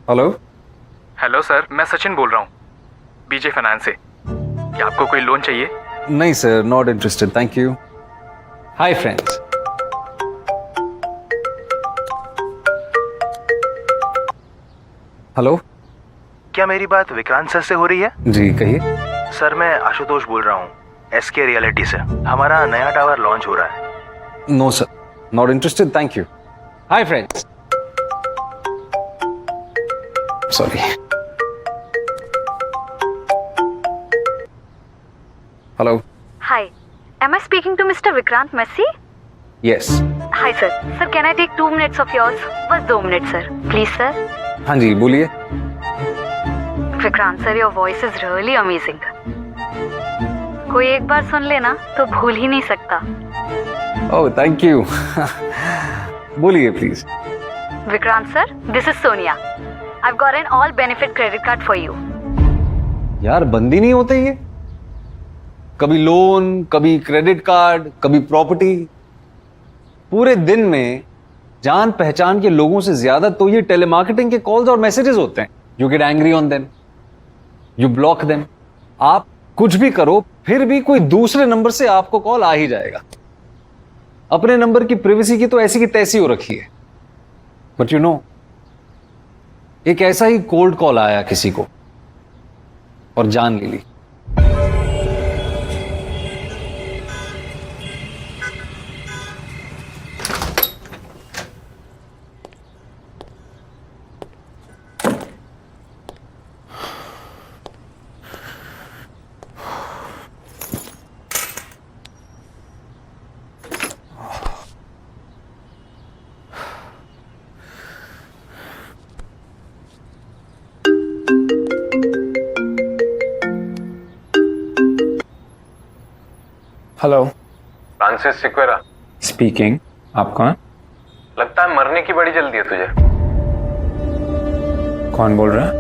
Hello. Hello sir, मैं सचिन बोल रहा हूँ बीजे फाइनेंस से। क्या आपको कोई लोन चाहिए? नहीं sir, not interested, thank you. Hi friends. Hello. क्या मेरी बात विक्रांत सर से हो रही है? जी कहिए। सर मैं आशुतोष बोल रहा हूँ SK रियलिटी से। हमारा नया टावर लॉन्च हो रहा है। No sir, not interested, thank you. Hi friends. Sorry. Hello. Hi, am I speaking to Mr. Vikrant Messi? Yes. Hi sir. Sir, can I take 2 minutes of yours? बस 2 minute sir. Please sir. हाँ जी बोलिए। Vikrant sir, your voice is really amazing. कोई एक बार सुन लेना तो भूल ही नहीं सकता। Oh thank you. बोलिए please. Vikrant sir, this is Sonia. I've got an all benefit credit card for you. यार बंदी नहीं होते ये, कभी लोन, कभी क्रेडिट कार्ड, कभी प्रॉपर्टी। पूरे दिन में जान पहचान के लोगों से ज्यादा तो ये टेलीमार्केटिंग के कॉल्स और मैसेजेस होते हैं। You get angry on them, you block them. आप कुछ भी करो फिर भी कोई दूसरे नंबर से आपको कॉल आ ही जाएगा। अपने नंबर की प्राइवेसी की तो ऐसी की तैसी हो रखी है। बट यू नो, एक ऐसा ही कोल्ड कॉल आया किसी को और जान ले ली। हेलो। Francis Sequeira speaking. आप कौन? लगता है मरने की बड़ी जल्दी है तुझे। कौन बोल रहा है?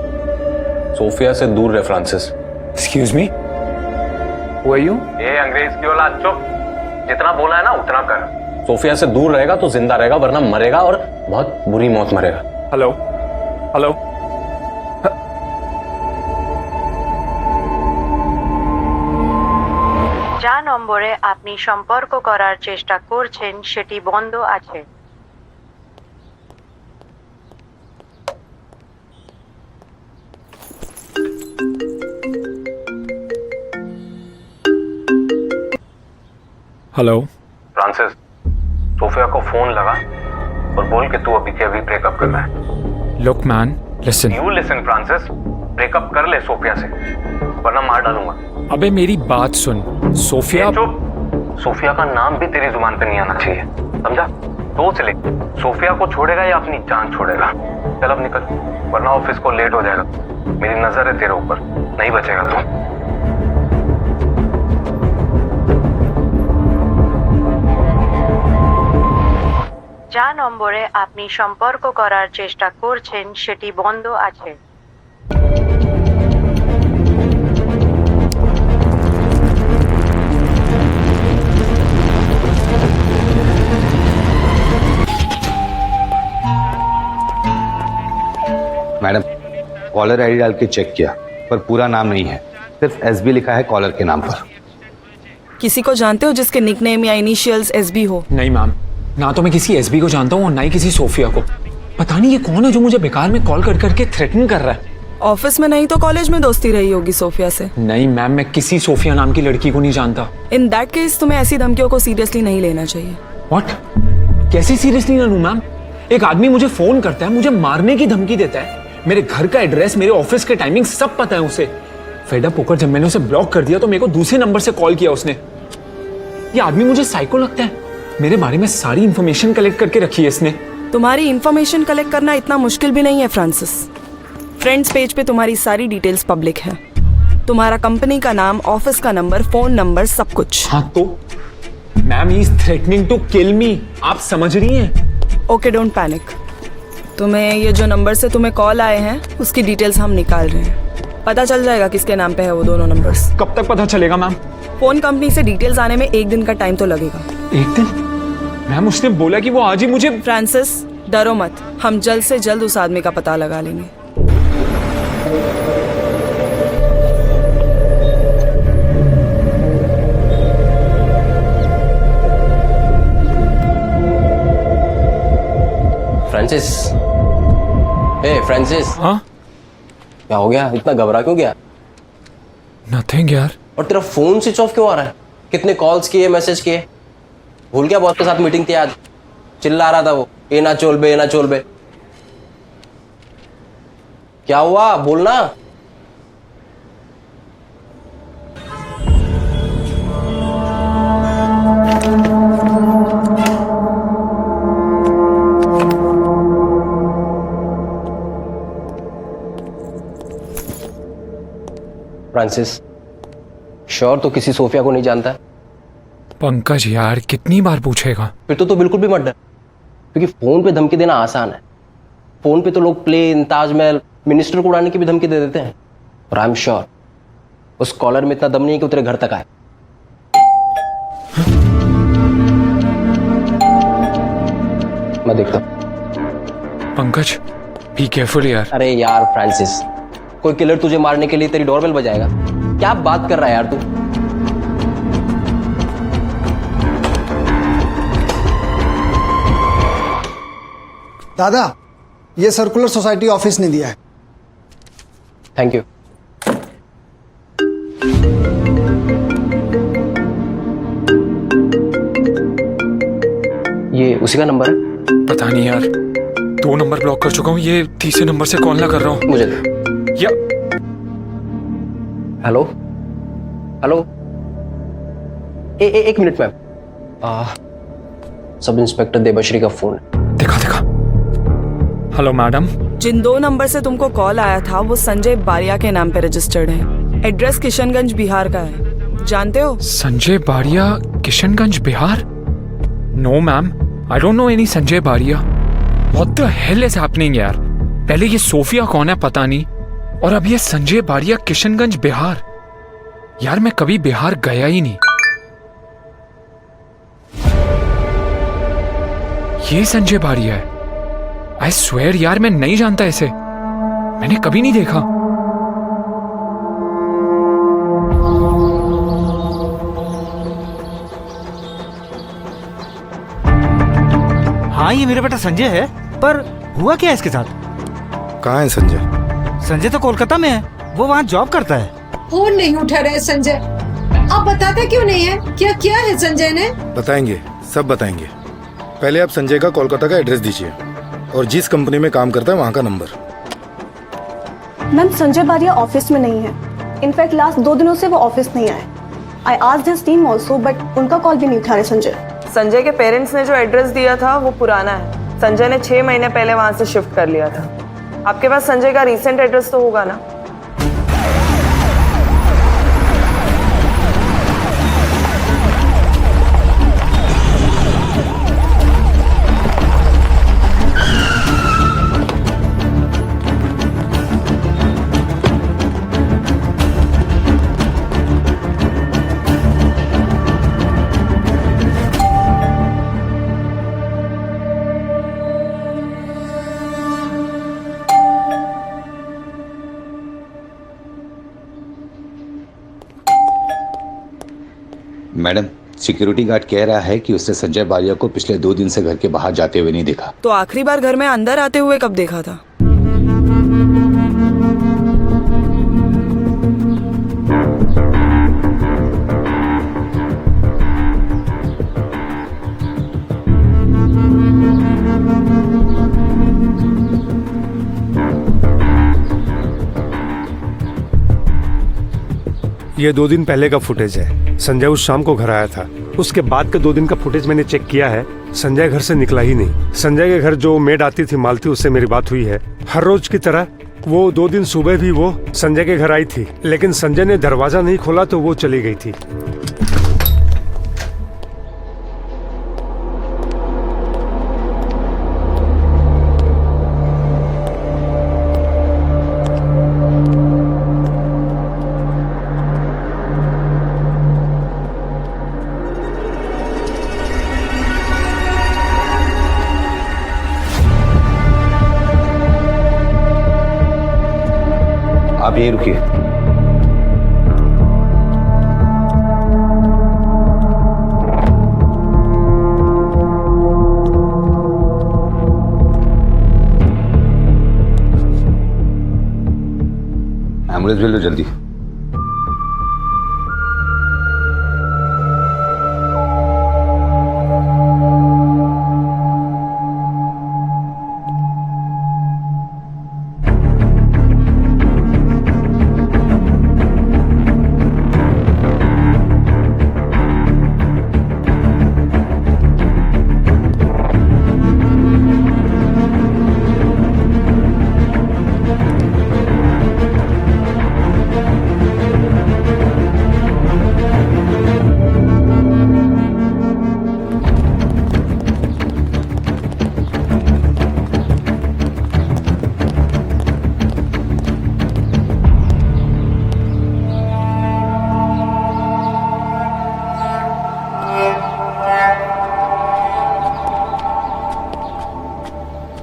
सोफिया से दूर रहे Francis. Excuse me, who are you? ये अंग्रेज की औलाद, चुप। जितना बोला है ना उतना कर। सोफिया से दूर रहेगा तो जिंदा रहेगा, वरना मरेगा और बहुत बुरी मौत मरेगा। Hello hello. যা নম্বরে আপনি সম্পর্ক করার চেষ্টা করছেন সেটি বন্ধ আছে। हेलो। फ्रांसिस, सोफिया को फोन लगा और बोल कि तू अभी के अभी ब्रेकअप करना है। Look man, listen. You listen Francis, breakup कर ले सोफिया से वरना मार डालूंगा। अबे मेरी बात सुन। सोफिया। चुप। सोफिया का नाम भी तेरी जुबान पे नहीं आना चाहिए, समझा? सोच ले, सोफिया को छोड़ेगा या अपनी जान छोड़ेगा। चल अब निकल, वरना ऑफिस को लेट हो जाएगा। मेरी नजर है तेरे ऊपर, नहीं बचेगा तू। যা নম্বরে আপনি সম্পর্ক করার চেষ্টা করছেন সেটি বন্ধ আছে। मैडम, कॉलर आईडी डाल के चेक किया पर पूरा नाम नहीं है, सिर्फ SB लिखा है कॉलर के नाम पर। किसी को जानते हो जिसके निकनेम या इनिशियल्स SB हो? नहीं मैम, ना तो मैं किसी SB को जानता हूँ और ना ही किसी सोफिया को। पता नहीं ये कौन है जो मुझे बेकार में कॉल कर करके थ्रेटन कर रहा है। ऑफिस में नहीं तो कॉलेज में दोस्ती रही होगी सोफिया से। नहीं मैम, मैं किसी सोफिया नाम की लड़की को नहीं जानता। इन दैट केस तुम्हें ऐसी धमकियों को सीरियसली नहीं लेना चाहिए। व्हाट? कैसे सीरियसली ना लूं मैम? एक आदमी मुझे फोन करता है, मुझे मारने की धमकी देता है। मेरे घर का एड्रेस, मेरे ऑफिस के टाइमिंग सब पता है उसे। फेड अप होकर जब मैंने उसे ब्लॉक कर दिया तो मेरे को दूसरे नंबर से कॉल किया उसने। ये आदमी मुझे साइको लगता है। मेरे बारे में सारी इंफॉर्मेशन कलेक्ट करके रखी है इसने। तुम्हारी इंफॉर्मेशन कलेक्ट करना इतना मुश्किल भी नहीं है फ्रांसिस। फ्रेंड्स पेज पे तुम्हारी सारी डिटेल्स पब्लिक है। तुम्हारा कंपनी का नाम, ऑफिस का नंबर, फोन नंबर, सब कुछ। हाँ तो ma'am, he is threatening to kill me. आप समझ रही हैं? Okay, don't panic. तुम्हें ये जो नंबर से तुम्हें कॉल आए हैं उसकी डिटेल्स हम निकाल रहे हैं। पता चल जाएगा किसके नाम पे है वो दोनों नंबर्स। कब तक पता चलेगा मैम? फोन कंपनी से डिटेल्स आने में 1 दिन का टाइम तो लगेगा। 1 दिन? मैम उसने बोला कि वो आज ही मुझे। फ्रांसिस, डरो मत, हम जल्द से जल्द उस आदमी का पता लगा लेंगे। फ्रांसिस, फ्रांसिस, हाँ क्या हो गया? इतना घबरा क्यों गया? नथिंग यार। और तेरा फोन स्विच ऑफ क्यों आ रहा है? कितने कॉल्स किए, मैसेज किए? भूल गया बॉस के साथ मीटिंग थी आज? चिल्ला रहा था वो, ए ना चोल बे, ए ना चोल बे। क्या हुआ बोलना। फ्रांसिस, श्योर तो किसी सोफिया को नहीं जानता है? पंकज यार कितनी बार पूछेगा? फिर तो बिल्कुल भी मत डर, क्योंकि फोन पे धमकी देना आसान है। फोन पे तो लोग प्लेन, ताजमहल, मिनिस्टर को उड़ाने की भी धमकी दे देते हैं। और आई एम श्योर उस कॉलर में इतना दम नहीं है कि वो तेरे घर तक आए। मैं देखता हूं। पंकज बी केयरफुल यार। अरे यार फ्रांसिस, कोई किलर तुझे मारने के लिए तेरी डोरबेल बजाएगा? क्या बात कर रहा है यार तू? दादा, ये सर्कुलर सोसाइटी ऑफिस ने दिया है। Thank you. ये उसी का नंबर है? पता नहीं यार, 2 नंबर ब्लॉक कर चुका हूँ, ये तीसरे नंबर से कॉल ना कर रहा हूँ। मुझे दे। या हेलो हेलो, एक मिनट मैम, सब इंस्पेक्टर देबश्री का फोन है। देखा देखा। Hello madam. जिन 2 नंबर से तुमको कॉल आया था वो संजय बारिया के नाम पे रजिस्टर्ड है। एड्रेस किशनगंज बिहार का है, जानते हो? Sanjay Baria, Kishanganj Bihar? No ma'am, I don't know any Sanjay Baria. What the hell is happening यार? पहले ये सोफिया कौन है पता नहीं, और अब ये संजय बारिया किशनगंज बिहार। यार मैं कभी बिहार गया ही नहीं। ये संजय बारिया है। आई स्वेयर यार मैं नहीं जानता इसे, मैंने कभी नहीं देखा। हाँ ये मेरा बेटा संजय है, पर हुआ क्या है इसके साथ? कहाँ है संजय? संजय तो कोलकाता में है, वो वहाँ जॉब करता है। फोन नहीं उठा रहे संजय, आप बताते क्यों नहीं है? क्या किया है संजय ने? बताएंगे, सब बताएंगे। पहले आप संजय का कोलकाता का एड्रेस दीजिए और जिस कंपनी में काम करता है वहाँ का नंबर। मैम, संजय बारिया ऑफिस में नहीं है। इनफैक्ट लास्ट 2 दिनों से वो ऑफिस नहीं आए। I asked his team also, but उनका कॉल भी नहीं उठा रहे संजय। संजय के पेरेंट्स ने जो एड्रेस दिया था वो पुराना है। संजय ने 6 महीने पहले वहां से शिफ्ट कर लिया था। आपके पास संजय का रीसेंट एड्रेस तो होगा ना? मैडम, सिक्योरिटी गार्ड कह रहा है कि उसने संजय बारिया को पिछले 2 दिन से घर के बाहर जाते हुए नहीं देखा। तो आखिरी बार घर में अंदर आते हुए कब देखा था? ये 2 दिन पहले का फुटेज है। संजय उस शाम को घर आया था। उसके बाद के 2 दिन का फुटेज मैंने चेक किया है। संजय घर से निकला ही नहीं। संजय के घर जो मेड आती थी मालती, उससे मेरी बात हुई है। हर रोज की तरह वो 2 दिन सुबह भी वो संजय के घर आई थी, लेकिन संजय ने दरवाजा नहीं खोला तो वो चली गई थी। आप यहीं रुकिए। एम्बुलेंस भेज लो जल्दी।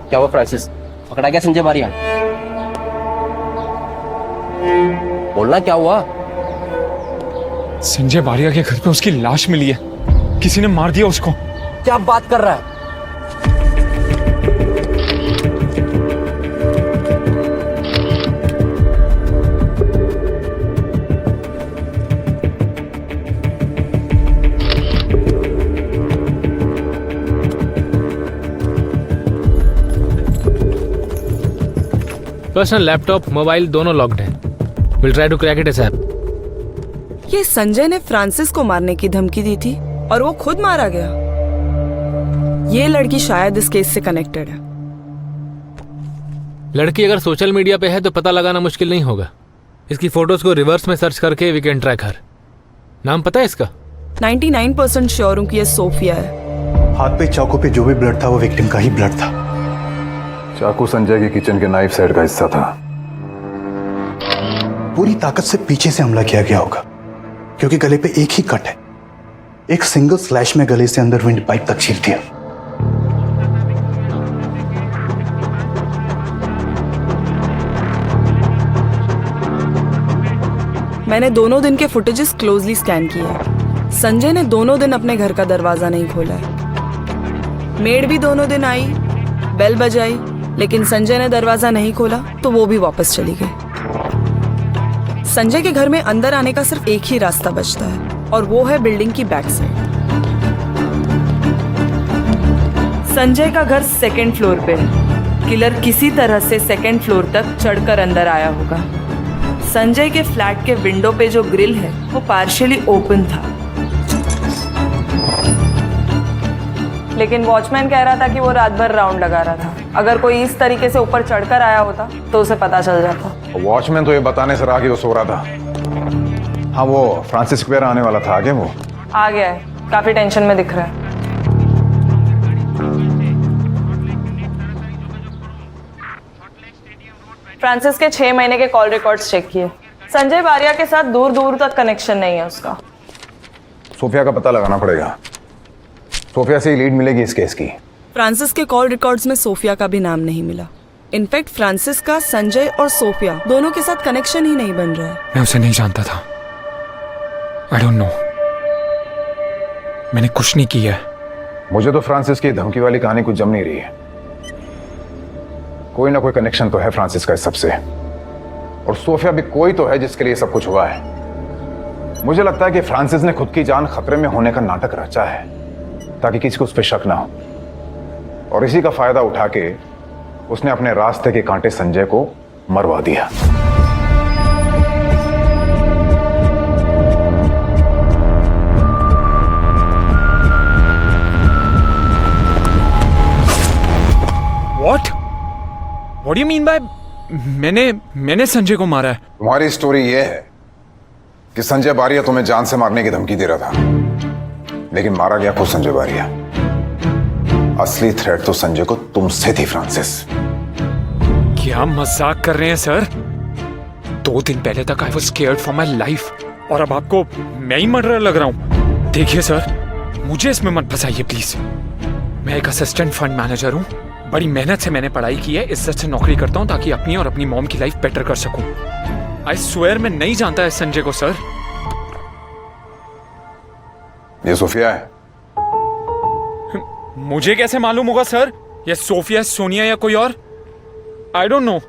क्या हुआ फ्रांसिस? पकड़ा गया संजय बारिया? बोलना क्या हुआ? संजय बारिया के घर पे उसकी लाश मिली है, किसी ने मार दिया उसको। क्या बात कर रहा है? पर्सनल लैपटॉप मोबाइल दोनों लॉक्ड हैं। Will try to crack it ASAP. ये संजय ने फ्रांसिस को मारने की धमकी दी थी और वो खुद मारा गया। ये लड़की शायद इस केस से कनेक्टेड है। लड़की अगर सोशल मीडिया पे है तो पता लगाना मुश्किल नहीं होगा। इसकी फोटोज को रिवर्स में सर्च करके वी कैन ट्रैक हर। नाम पता है इसका? 99% श्योर हूँ कि ये सोफिया है। हाथ पे चाकू पे जो भी ब्लड था वो विक्टिम का ही ब्लड था। चाकू संजय के किचन के नाइफ सेट का हिस्सा था। पूरी ताकत से पीछे से हमला किया गया होगा, क्योंकि गले पे एक ही कट है। एक सिंगल स्लैश में गले से अंदर विंड पाइप तक चीर दिया। मैंने दोनों दिन के फुटेजेस क्लोजली स्कैन किए हैं। संजय ने दोनों दिन अपने घर का दरवाजा नहीं खोला है। मेड भी दोनों दिन आई, बेल बजाई, लेकिन संजय ने दरवाजा नहीं खोला तो वो भी वापस चली गई। संजय के घर में अंदर आने का सिर्फ एक ही रास्ता बचता है और वो है बिल्डिंग की बैक साइड। संजय का घर सेकंड फ्लोर पे है। किलर किसी तरह से सेकंड फ्लोर तक चढ़कर अंदर आया होगा। संजय के फ्लैट के विंडो पे जो ग्रिल है वो पार्शियली ओपन था, लेकिन वॉचमैन कह रहा था कि वो रात भर राउंड लगा रहा था। अगर कोई इस तरीके से ऊपर चढ़कर आया होता तो उसे पता चल जाता। वॉचमैन तो ये बताने से रहा कि वो सो रहा था। हाँ, वो फ्रांसिस स्क्वायर आने वाला था। आगे वो आ गया है, काफी टेंशन में दिख रहा है। फ्रांसिस के 6 महीने के कॉल रिकॉर्ड्स चेक किए। संजय बारिया के साथ दूर दूर तक कनेक्शन नहीं है उसका। सोफिया का पता लगाना पड़ेगा। सोफिया से ही लीड मिलेगी इस केस की। फ्रांसिस के कॉल रिकॉर्ड्स में सोफिया का भी नाम नहीं मिला। इनफैक्ट फ्रांसिस का संजय और सोफिया दोनों के साथ कनेक्शन ही नहीं बन रहा है। मैं उसे नहीं जानता था। आई डोंट नो, मैंने कुछ नहीं किया। मुझे तो फ्रांसिस की धमकी वाली कहानी कुछ जम नहीं रही है। कोई ना कोई कनेक्शन तो है फ्रांसिस का इस सबसे, और सोफिया भी कोई तो है जिसके लिए सब कुछ हुआ है। मुझे लगता है कि फ्रांसिस ने खुद की जान खतरे में होने का नाटक रचा है ताकि किसी को उस पर शक ना हो, और इसी का फायदा उठा के उसने अपने रास्ते के कांटे संजय को मरवा दिया। What? What do you mean by मैंने संजय को मारा है? तुम्हारी स्टोरी ये है कि संजय बारिया तुम्हें जान से मारने की धमकी दे रहा था, लेकिन मारा गया खुद संजय बारिया। असली थ्रेट तो संजय को तुमसे थी फ्रांसिस। क्या मजाक कर रहे हैं सर? 2 दिन पहले तक I was scared for my life, और अब आपको मैं ही मर्डरर लग रहा हूं। देखिए सर, मुझे इसमें मत फंसाइए प्लीज। मैं एक असिस्टेंट फंड मैनेजर हूं। बड़ी मेहनत से मैंने पढ़ाई की है, इज्जत से नौकरी करता हूं ताकि अपनी और अपनी मॉम की लाइफ बेटर कर सकूं। आई स्वेयर मैं नहीं जानता है संजय को सर। ये सोफिया है। मुझे कैसे मालूम होगा सर? ये सोफिया, सोनिया या कोई और? I don't know.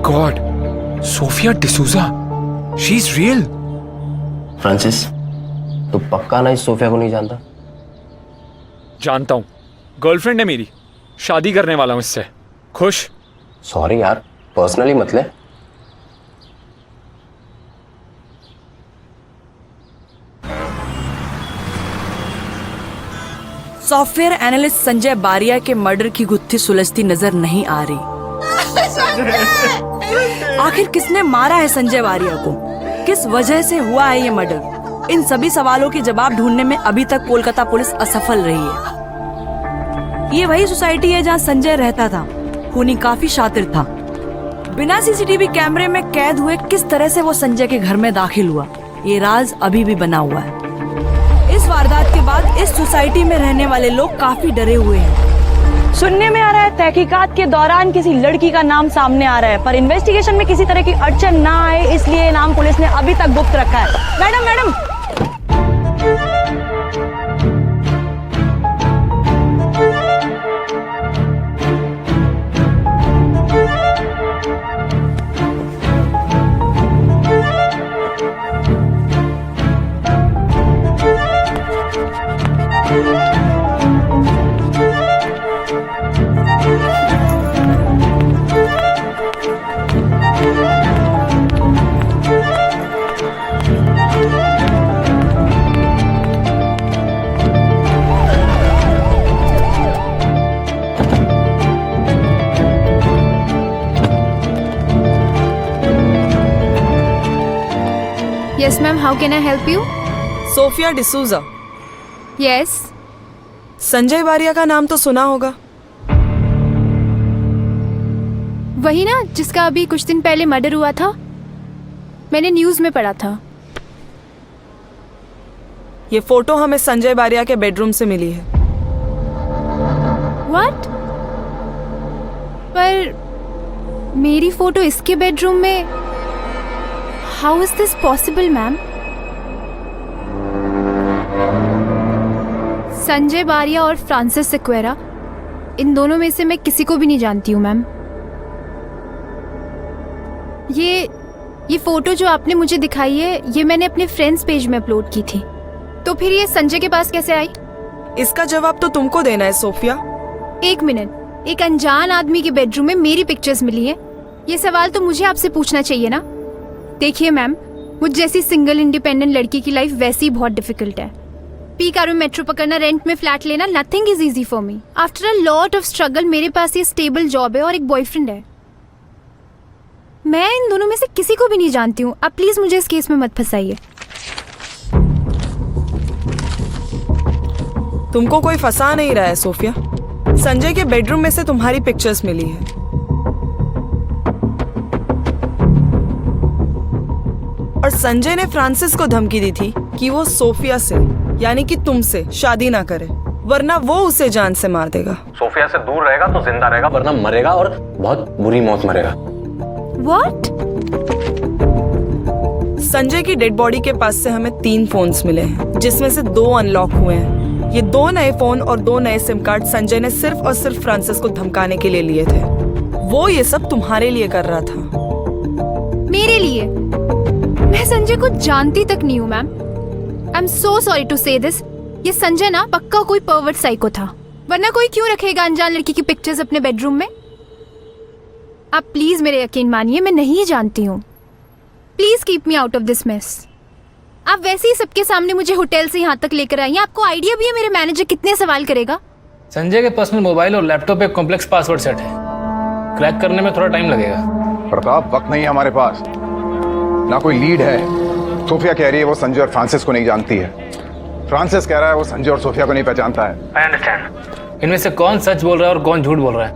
God, Sophia D'Souza, she is real. Francis, तो पक्का ना इस सोफिया को नहीं जानता? जानता हूं, गर्लफ्रेंड है मेरी, शादी करने वाला हूं इससे। खुश? सॉरी यार, पर्सनली मत ले। सॉफ्टवेयर एनालिस्ट संजय बारिया के मर्डर की गुत्थी सुलझती नजर नहीं आ रही। आखिर किसने मारा है संजय बारिया को? किस वजह से हुआ है ये मर्डर? इन सभी सवालों के जवाब ढूंढने में अभी तक कोलकाता पुलिस असफल रही है। ये वही सोसाइटी है जहां संजय रहता था। खूनी काफी शातिर था। बिना सीसीटीवी कैमरे में कैद हुए किस तरह से वो संजय के घर में दाखिल हुआ, ये राज अभी भी बना हुआ है। इस वारदात के बाद इस सोसाइटी में रहने वाले लोग काफी डरे हुए हैं। सुनने में आ रहा है तहकीकात के दौरान किसी लड़की का नाम सामने आ रहा है, पर इन्वेस्टिगेशन में किसी तरह की अड़चन ना आए इसलिए ये नाम पुलिस ने अभी तक गुप्त रखा है। Madam Yes, ma'am. How can I help you? Sophia D'Souza. Yes. Sanjay Baria का नाम तो सुना होगा। वही ना जिसका अभी कुछ दिन पहले मर्डर हुआ था, मैंने न्यूज में पढ़ा था। ये फोटो हमें संजय बारिया के बेडरूम से मिली है। What? पर मेरी फोटो इसके बेडरूम में? How is this possible, ma'am? Sanjay Baria और फ्रांसिस सिक्वेरा, इन दोनों में से मैं किसी को भी नहीं जानती हूँ मैम। ये फोटो जो आपने मुझे दिखाई है, ये मैंने अपने फ्रेंड्स पेज में अपलोड की थी। तो फिर ये संजय के पास कैसे आई? इसका जवाब तो तुमको देना है सोफिया। एक मिनट, एक अनजान आदमी के बेडरूम में मेरी पिक्चर्स मिली है, ये सवाल तो मुझे आपसे पूछना चाहिए ना। देखिए मैम, मुझ जैसी सिंगल इंडिपेंडेंट लड़की की लाइफ वैसे ही बहुत डिफिकल्ट है। पी कार में मेट्रो पकड़ना, रेंट में फ्लैट लेना, nothing is easy for me. After a lot of struggle मेरे पास ये स्टेबल जॉब है और एक बॉयफ्रेंड है। मैं इन दोनों में से किसी को भी नहीं जानती हूँ। आप प्लीज मुझे इस केस में मत फंसाइए। तुमको कोई फंसा नहीं रहा है सोफिया। संजय के बेडरूम में से तुम्हारी पिक्चर्स मिली है। और संजय ने फ्रांसिस को धमकी दी थी कि वो सोफिया से, यानी कि तुमसे शादी ना करे, वरना वो उसे जान से मार देगा। सोफिया से दूर रहेगा तो जिंदा रहेगा, वरना मरेगा और बहुत बुरी मौत मरेगा। What? संजय की डेड बॉडी के पास से हमें 3 फोन्स मिले हैं, जिसमें से 2 अनलॉक हुए हैं। ये 2 नए फोन और 2 नए सिम कार्ड संजय ने सिर्फ और सिर्फ फ्रांसिस को धमकाने के लिए लिए थे। वो ये सब तुम्हारे लिए कर रहा था। मेरे लिए? मैं संजय को जानती तक नहीं हूँ ma'am. I am so sorry to say this. ये संजय ना पक्का कोई परवर्ट साइको था। वरना कोई क्यों रखेगा अनजान लड़की की पिक्चर्स अपने बेडरूम में? आप प्लीज मेरे यकीन मानिए, मैं नहीं जानती हूँ। Please keep me out of this mess. आप वैसे ही सबके सामने मुझे होटल से यहाँ तक लेकर आई हैं। आपको आइडिया भी है मेरे मैनेजर कितने सवाल करेगा? संजय के पर्सनल मोबाइल और लैपटॉप पे कॉम्प्लेक्स पासवर्ड सेट है, क्रैक करने में थोड़ा टाइम लगेगा। प्रताप, वक्त नहीं है हमारे पास, ना कोई लीड है। सोफिया कह रही है वो संजय और फ्रांसिस को नहीं जानती है, फ्रांसिस कह रहा है वो संजय और सोफिया को नहीं पहचानता है। I understand. इनमें से कौन सच बोल रहा है और कौन झूठ बोल रहा है,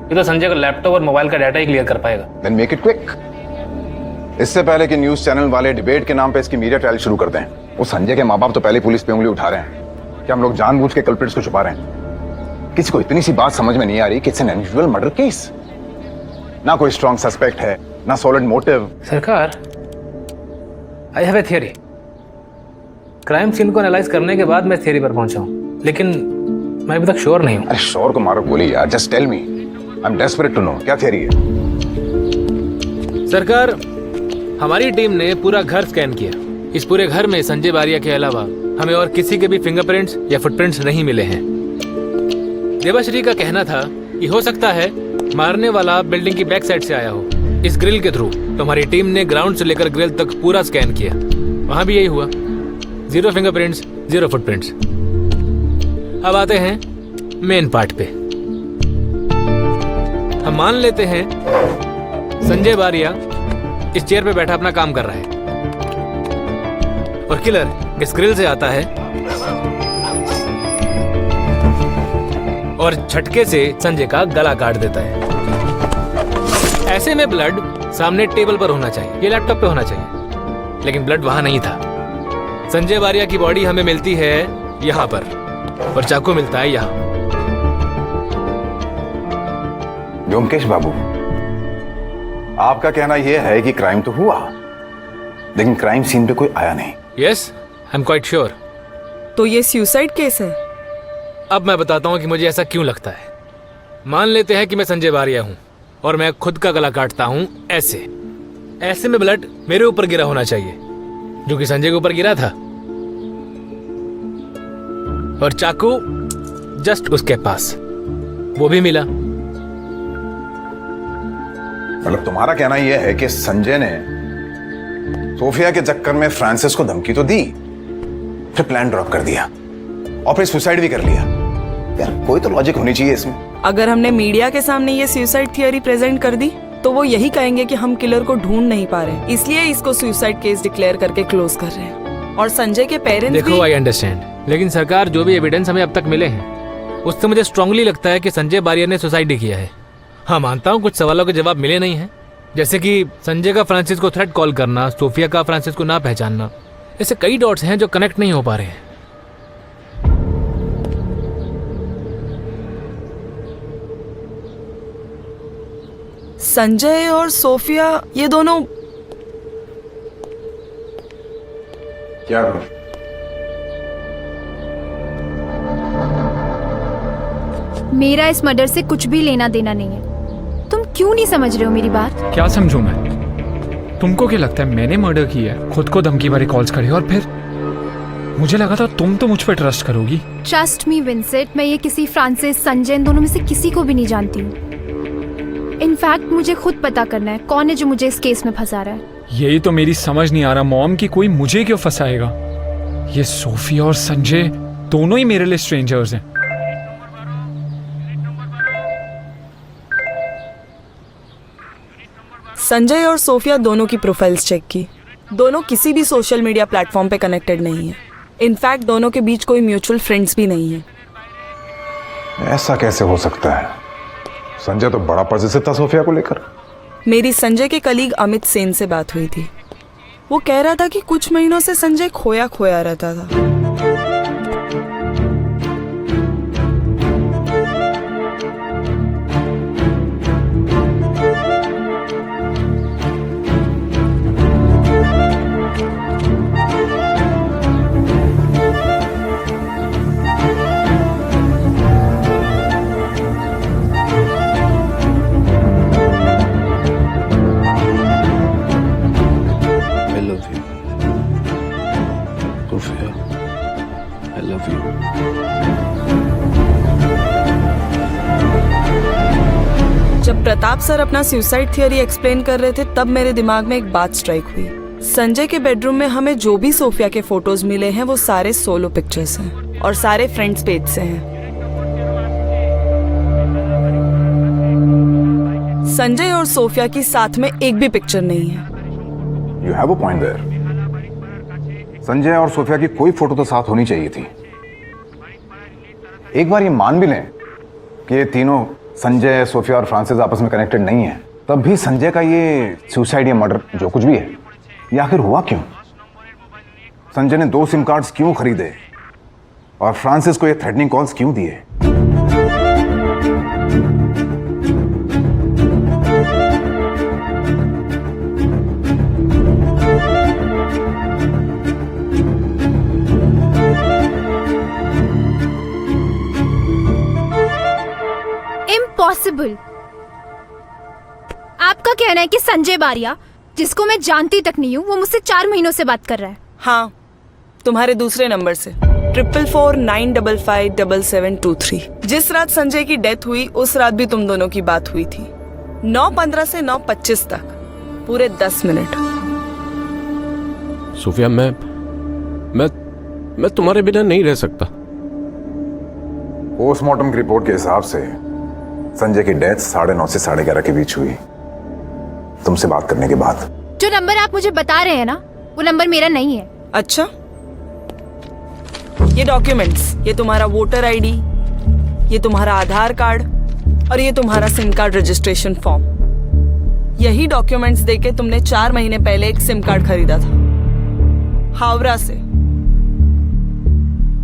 ये तो संजय का लैपटॉप और मोबाइल का डाटा ही क्लियर कर पाएगा। Then make it quick. इससे पहले कि न्यूज चैनल वाले डिबेट के नाम पे इसकी मीडिया ट्रायल शुरू कर दें, वो संजय के माँ बाप तो पहले पुलिस पे उंगली उठा रहे हैं कि हम लोग जानबूझ के कल्प्रिट्स को छुपा रहे हैं। किसी को इतनी सी बात समझ में नहीं आ रही कि it's an unusual murder case. ना कोई स्ट्रॉन्ग सस्पेक्ट है, ना solid motive. Sarkar, I have a theory. Crime scene को एनालाइज करने के बाद मैं थियरी पर पहुंचा हूं, लेकिन मैं अभी तक श्योर नहीं हूं। अरे श्योर को मारो गोली यार, just tell me, I am desperate to know. क्या थियरी है? सरकार, हमारी टीम ने पूरा घर स्कैन किया। इस पूरे घर में संजय बारिया के अलावा हमें और किसी के भी फिंगरप्रिंट्स या फुटप्रिंट्स नहीं मिले हैं। देवाश्री का कहना था कि हो सकता है मारने वाला बिल्डिंग की बैक साइड से आया हो, इस ग्रिल के थ्रू। तो हमारी टीम ने ग्राउंड से लेकर ग्रिल तक पूरा स्कैन किया, वहां भी यही हुआ। 0 फिंगरप्रिंट्स, 0 फुटप्रिंट्स। अब आते हैं मेन पार्ट पे। हम मान लेते हैं संजय बारिया इस चेयर पे बैठा अपना काम कर रहा है और किलर इस ग्रिल से आता है और झटके से संजय का गला काट देता है। ऐसे में ब्लड सामने टेबल पर होना चाहिए, ये लैपटॉप पे होना चाहिए, लेकिन ब्लड वहां नहीं था। संजय बारिया की बॉडी हमें मिलती है यहां पर और चाकू मिलता है यहां। व्योमकेश बाबू, आपका कहना यह है कि क्राइम तो हुआ, लेकिन क्राइम सीन पे कोई आया नहीं। Yes, I am quite sure. तो ये सुसाइड केस है? अब मैं बताता हूं कि मुझे ऐसा क्यों लगता है। मान लेते हैं कि मैं संजय बारिया हूं और मैं खुद का गला काटता हूं ऐसे में ब्लड मेरे ऊपर गिरा होना चाहिए, जो कि संजय के ऊपर गिरा था, और चाकू जस्ट उसके पास, वो भी मिला। मतलब तुम्हारा कहना यह है कि संजय ने सोफिया के चक्कर में फ्रांसिस को धमकी तो दी, फिर प्लान ड्रॉप कर दिया और फिर सुसाइड भी कर लिया। यार कोई तो लॉजिक होनी चाहिए इसमें। अगर हमने मीडिया के सामने ये सुसाइड थियरी प्रेजेंट कर दी तो वो यही कहेंगे कि हम किलर को ढूंढ नहीं पा रहे, इसलिए इसको सुसाइड केस डिक्लेयर करके क्लोज कर रहे हैं। और संजय के पेरेंट्स देखो, आई अंडरस्टैंड, लेकिन सरकार जो भी एविडेंस हमें अब तक मिले हैं उससे मुझे स्ट्रांगली लगता है कि संजय बारिया ने सुसाइड ही किया है। हाँ, मानता हूँ कुछ सवालों के जवाब मिले नहीं हैं, जैसे कि संजय का फ्रांसिस को थ्रेट कॉल करना, सोफिया का फ्रांसिस को ना पहचानना। ऐसे कई डॉट्स हैं जो कनेक्ट नहीं हो पा रहे हैं। संजय और सोफिया ये दोनों क्या? मेरा इस मर्डर से कुछ भी लेना देना नहीं है। तुम क्यों नहीं समझ रहे हो मेरी बात? क्या समझूं मैं? तुमको क्या लगता है मैंने मर्डर किया है? खुद को धमकी भरे कॉल्स करे और फिर मुझे लगा था तुम तो मुझ पर ट्रस्ट करोगी। ट्रस्ट मी विंसेंट, मैं ये किसी फ्रांसिस, संजय, इन दोनों में से किसी को भी नहीं जानती हूँ। इनफैक्ट मुझे खुद पता करना है कौन है जो मुझे इस केस में फंसा रहा है। यही तो मेरी समझ नहीं आ रहा मॉम कि कोई मुझे क्यों फंसाएगा। ये सोफिया और संजय दोनों ही मेरे लिए स्ट्रेंजर्स हैं। संजय और सोफिया दोनों की प्रोफाइल्स चेक की, दोनों किसी भी सोशल मीडिया प्लेटफॉर्म पे कनेक्टेड नहीं है। इनफैक्ट दोनों के बीच कोई म्यूचुअल फ्रेंड्स भी नहीं है। ऐसा कैसे हो सकता है? संजय तो बड़ा पॉजिटिव था सोफिया को लेकर। मेरी संजय के कलीग अमित सेन से बात हुई थी। वो कह रहा था कि कुछ महीनों से संजय खोया खोया रहता था। I love you. जब प्रताप सर अपना सुसाइड थियरी एक्सप्लेन कर रहे थे तब मेरे दिमाग में एक बात स्ट्राइक हुई। संजय के बेडरूम में हमें जो भी सोफिया के फोटोज मिले हैं वो सारे सोलो पिक्चर्स हैं और सारे फ्रेंड्स पेज से हैं। संजय और सोफिया की साथ में एक भी पिक्चर नहीं है। You have a point there. Sanjay और सोफिया की कोई फोटो तो साथ होनी चाहिए थी। एक बार ये मान भी लें कि ये तीनों संजय, सोफिया और फ्रांसिस आपस में कनेक्टेड नहीं है, तब भी संजय का ये सुसाइड या मर्डर जो कुछ भी है ये आखिर हुआ क्यों? संजय ने 2 सिम कार्ड्स क्यों खरीदे और फ्रांसिस को ये थ्रेटनिंग कॉल्स क्यों दिए? इम्पॉसिबल। आपका कहना है कि संजय बारिया, जिसको मैं जानती तक नहीं हूँ, वो मुझसे 4 महीनों से बात कर रहा है? हाँ, तुम्हारे दूसरे नंबर से 4449557723। जिस रात संजय की डेथ हुई उस रात भी तुम दोनों की बात हुई थी। 9:15 से 9:25 तक, पूरे 10 मिनट। सोफिया, मैं तुम्हारे बिना नहीं रह सकता। पोस्टमार्टम की रिपोर्ट के हिसाब से संजय की डेथ 9:30 से 11:30 के बीच हुई, तुमसे बात करने के बाद। जो नंबर आप मुझे बता रहे हैं ना, वो नंबर मेरा नहीं है। अच्छा, ये डॉक्यूमेंट्स, ये तुम्हारा वोटर आईडी, ये तुम्हारा आधार कार्ड और ये तुम्हारा सिम कार्ड रजिस्ट्रेशन फॉर्म, यही डॉक्यूमेंट्स देके तुमने 4 महीने पहले एक सिम कार्ड खरीदा था हावड़ा से।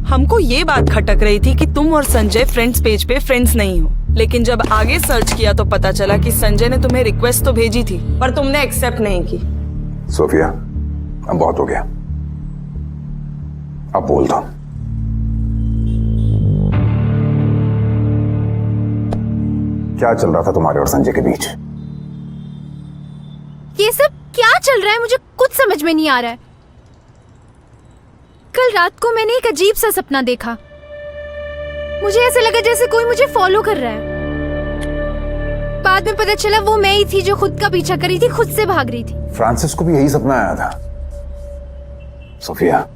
हमको ये बात खटक रही थी कि तुम और संजय फ्रेंड्स पेज पे फ्रेंड्स नहीं हो, लेकिन जब आगे सर्च किया तो पता चला कि संजय ने तुम्हें रिक्वेस्ट तो भेजी थी पर तुमने एक्सेप्ट नहीं की। सोफिया, अब बहुत हो गया, अब बोल दो। क्या चल रहा था तुम्हारे और संजय के बीच? ये सब क्या चल रहा है मुझे कुछ समझ में नहीं आ रहा है। कल रात को मैंने एक अजीब सा सपना देखा। मुझे ऐसे लगा जैसे कोई मुझे फॉलो कर रहा है। बाद में पता चला वो मैं ही थी जो खुद का पीछा कर रही थी, खुद से भाग रही थी। फ्रांसिस को भी यही सपना आया था। सोफिया,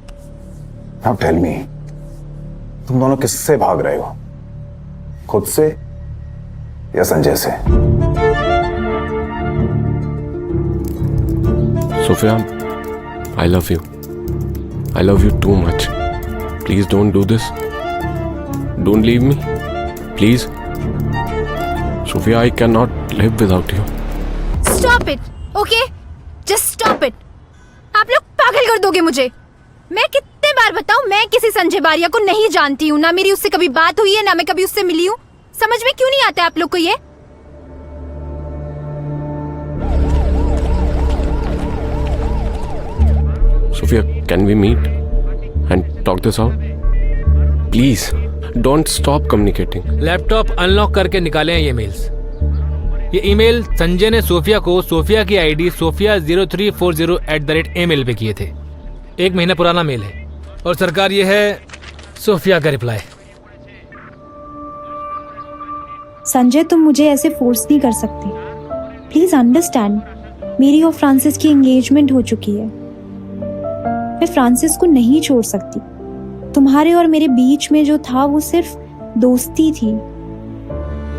अब टेल मी, तुम दोनों किससे भाग रहे हो? खुद से या संजय से? Sophia, I love you. I love you too much. Please don't do this. Don't leave me. Please. Sophia, I cannot live without you. Stop it, okay? Just stop it. आप लोग पागल कर दोगे मुझे। मैं कितने बार बताऊं, मैं किसी संजय बारिया को नहीं जानती हूँ, ना मेरी उससे कभी बात हुई है, ना मैं कभी उससे मिली हूँ। समझ में क्यों नहीं आता आप लोग को ये? Sophia, can we meet and talk this out? Please, don't stop communicating. Laptop unlock करके निकाले हैं ये मेल्स। ये ईमेल संजय ने सोफिया को सोफिया की आईडी sofia0340@email पे किए थे। 1 महीना पुराना मेल है और सरकार ये है सोफिया का रिप्लाई। संजय, तुम मुझे ऐसे फोर्स नहीं कर सकते। प्लीज अंडरस्टैंड, मेरी और फ्रांसिस की एंगेजमेंट हो चुकी है। मैं फ्रांसिस को नहीं छोड़ सकती। तुम्हारे और मेरे बीच में जो था वो सिर्फ दोस्ती थी।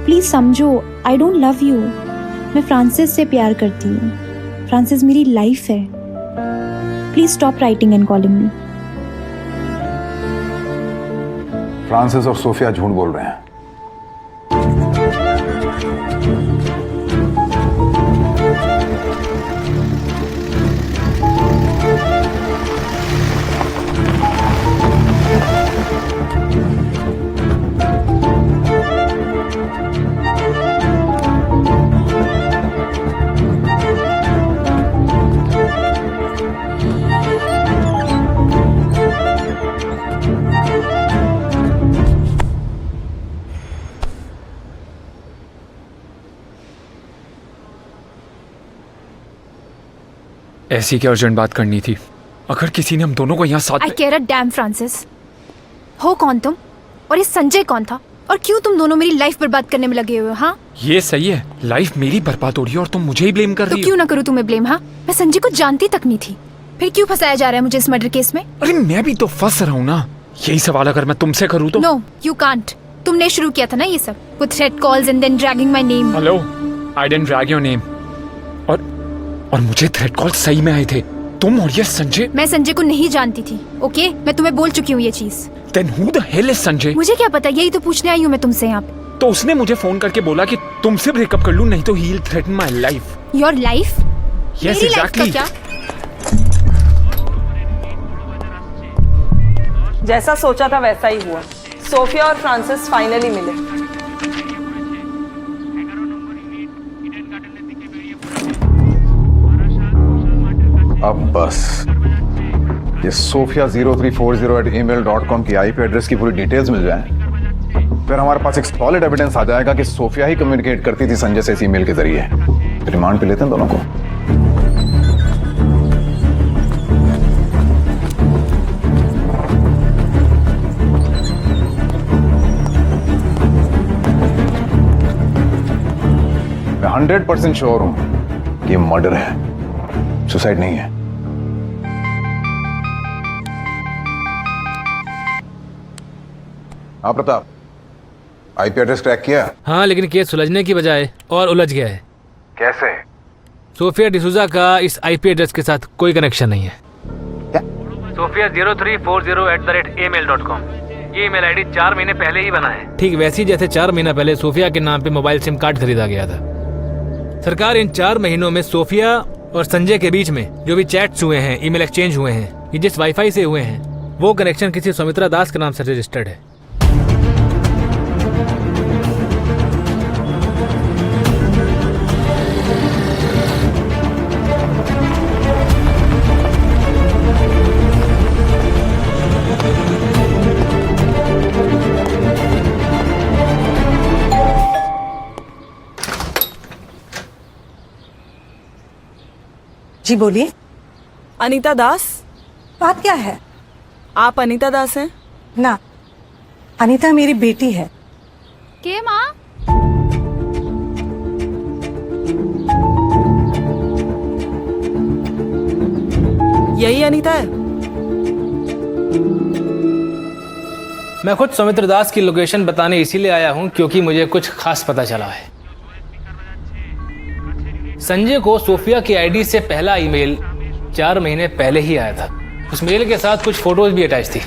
प्लीज समझो, आई डोंट लव यू। मैं फ्रांसिस से प्यार करती हूँ। फ्रांसिस मेरी लाइफ है। Please stop writing and calling me. Francis और सोफिया झूठ बोल रहे हैं। ऐसी क्या अर्जेंट बात करनी थी? अगर किसी ने हम दोनों को यहाँ साथ I care a damn, Francis. हो कौन तुम? और ये संजय कौन था? और क्यों तुम दोनों मेरी लाइफ बर्बाद करने में लगे हुए हो? हाँ, ये सही है, लाइफ मेरी बर्बाद हो रही है और तुम मुझे ही ब्लेम कर तो रही हो। क्यों ना करूँ तुम्हें ब्लेम? हाँ, मैं संजय को जानती तक नहीं थी, फिर क्यों फंसाया जा रहा है मुझे इस मर्डर केस में? अरे मैं भी तो फंस रहा हूँ ना। यही सवाल अगर मैं तुमसे करूँ तो? No, you can't. तुमने शुरू किया था ना ये सब, with threat calls and then dragging my name. Hello, I didn't drag your name. और मुझे थ्रेट कॉल सही में आए थे। तुम और ये संजय। मैं संजय को नहीं जानती थी, ओके? मैं तुम्हें बोल चुकी हूँ ये चीज। Then who the hell is Sanjay? मुझे क्या पता, यही तो पूछने आई हूँ मैं तुमसे यहाँ पे। तो उसने मुझे फोन करके बोला कि तुमसे ब्रेकअप कर लूं, नहीं तो he'll threaten my life. Your life? Yes, मेरी life का exactly. क्या? जैसा सोचा था वैसा ही हुआ। सोफिया और फ्रांसिस फाइनली मिले। अब बस ये सोफिया 0340@email.com की आईपी एड्रेस की पूरी डिटेल्स मिल जाए, फिर हमारे पास एक सॉलिड एविडेंस आ जाएगा कि सोफिया ही कम्युनिकेट करती थी संजय से इस ईमेल के जरिए। रिमांड पे लेते हैं दोनों को। मैं 100% श्योर हूं कि ये मर्डर है, सुसाइड नहीं है। हाँ प्रताप, आईपी एड्रेस क्रैक किया? हाँ, लेकिन केस सुलझने की बजाय और उलझ गया है। कैसे? सोफिया डिसूजा का इस आईपी एड्रेस के साथ कोई कनेक्शन नहीं है। सोफिया 0340@email.com ये ईमेल आईडी 4 महीने पहले ही बना है, ठीक वैसी जैसे 4 महीना पहले सोफिया के नाम पे मोबाइल सिम कार्ड खरीदा गया था। सरकार इन 4 महीनों में सोफिया और संजय के बीच में जो भी चैट्स हुए हैं, ईमेल एक्सचेंज हुए हैं, ये जिस वाईफाई से हुए हैं, वो कनेक्शन किसी सुमित्रा दास के नाम से रजिस्टर्ड है। जी बोलिए। अनीता दास? बात क्या है? आप अनीता दास हैं? ना, अनीता मेरी बेटी है। के माँ? यही अनीता है? मैं खुद सुमित्र दास की लोकेशन बताने इसीलिए आया हूं क्योंकि मुझे कुछ खास पता चला है। संजय को सोफिया की आईडी से पहला ईमेल 4 महीने पहले ही आया था। उस मेल के साथ कुछ फोटोज भी अटैच थी।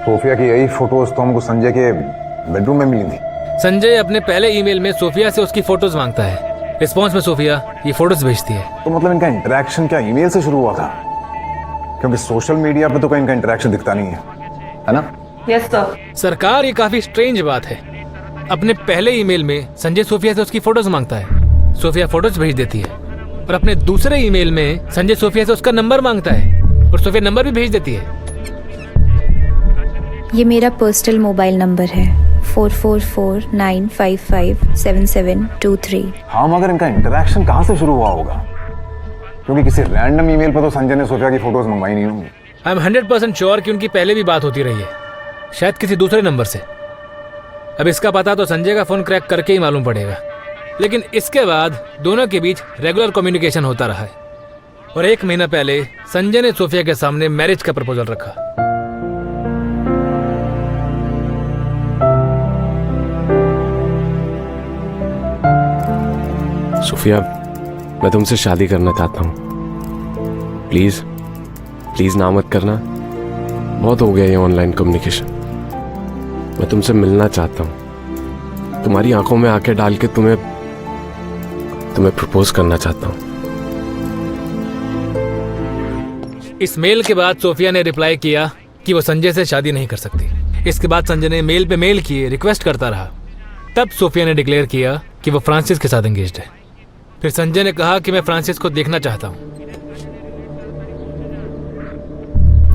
सोफिया की यही फोटोज तो हमको संजय के बेडरूम में मिली थी। संजय अपने पहले ईमेल में सोफिया से उसकी फोटोज मांगता है, रिस्पॉन्स में सोफिया ये फोटोज भेजती है। तो मतलब इनका इंटरेक्शन क्या ईमेल से शुरू हुआ था? क्योंकि सोशल मीडिया पे तो कोई इनका इंटरेक्शन दिखता नहीं है ना? Yes sir. सरकार, ये काफी स्ट्रेंज बात है। अपने पहले ईमेल में संजय सोफिया से उसकी फोटोज मांगता है, सोफिया फोटोज भेज देती है, और अपने दूसरे ईमेल में संजय सोफिया से उसका नंबर मांगता है और सोफिया नंबर भी भेज देती है। ये मेरा पर्सनल मोबाइल नंबर है 4449557723। हाँ, मगर इनका इंटरेक्शन कहाँ से शुरू हुआ होगा? क्योंकि किसी रैंडम ईमेल पर तो संजय ने सोफिया की फोटोज मंगवाई नहीं होंगी। आई एम 100% श्योर कि उनकी पहले भी बात होती रही है, शायद किसी दूसरे नंबर से। अब इसका पता तो संजय का फोन क्रैक करके ही मालूम पड़ेगा। लेकिन इसके बाद दोनों के बीच रेगुलर कम्युनिकेशन होता रहा है, और 1 महीना पहले संजय ने सोफिया के सामने मैरिज का प्रपोजल रखा। सोफिया, मैं तुमसे शादी करना चाहता हूँ। प्लीज प्लीज ना मत करना। बहुत हो गया ये ऑनलाइन कम्युनिकेशन। मैं तुमसे मिलना चाहता हूँ, तुम्हारी आंखों में आंखें डाल के तुम्हें प्रपोज करना चाहता हूँ। इस मेल के बाद सोफिया ने रिप्लाई किया कि वो संजय से शादी नहीं कर सकती। इसके बाद संजय ने मेल पे मेल किए, रिक्वेस्ट करता रहा। तब सोफिया ने डिक्लेयर किया कि वो फ्रांसिस के साथ एंगेज्ड है। फिर संजय ने कहा कि मैं फ्रांसिस को देखना चाहता हूँ।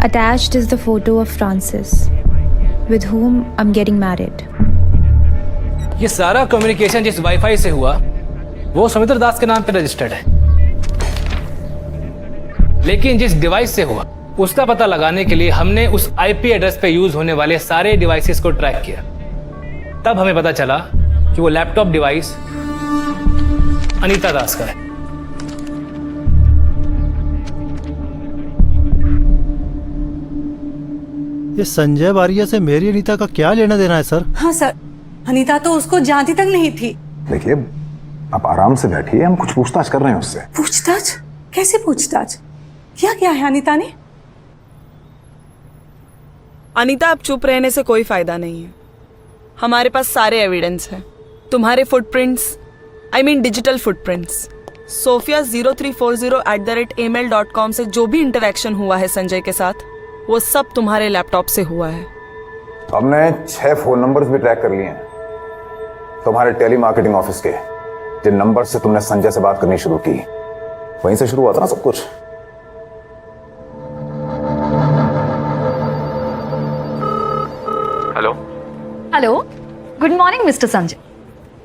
Attached is the photo of Francis, with whom I'm getting married. ये सारा कम्युनिकेशन जिस वाईफाई से हुआ वो सुमित्र दास के नाम पे रजिस्टर्ड है। लेकिन जिस डिवाइस से हुआ उसका पता लगाने के लिए हमने उस आईपी एड्रेस पे यूज होने वाले सारे डिवाइसेस को ट्रैक किया। तब हमें पता चला कि वो लैपटॉप डिवाइस अनीता दास का है। ये संजय बारिया से मेरी अनीता का क्या लेना देना है सर? हाँ सर, अनीता तो उसको जानती तक नहीं थी। देखिए, आप आराम से बैठिए, हम कुछ पूछताछ कर रहे हैं उससे। पूछताछ? कैसे पूछताछ? क्या है अनीता ने? अनीता, अब चुप रहने से कोई फायदा नहीं है। हमारे पास सारे एविडेंस हैं। तुम्हारे footprints, I mean digital footprints, Sophia 0340@gmail.com से जो भी इंटरेक्शन हुआ है संजय के साथ, वो सब तुम्हारे लैपटॉप से हुआ है। हमने 6 फोन नंबर्स भी ट्रैक कर लिए हैं तुम्हारे टेलीमार्केटिंग ऑफिस के, जिन नंबर से तुमने संजय से बात करनी शुरू की, वहीं से शुरू हुआ था ना सब कुछ। Hello hello, good morning mister Sanjay.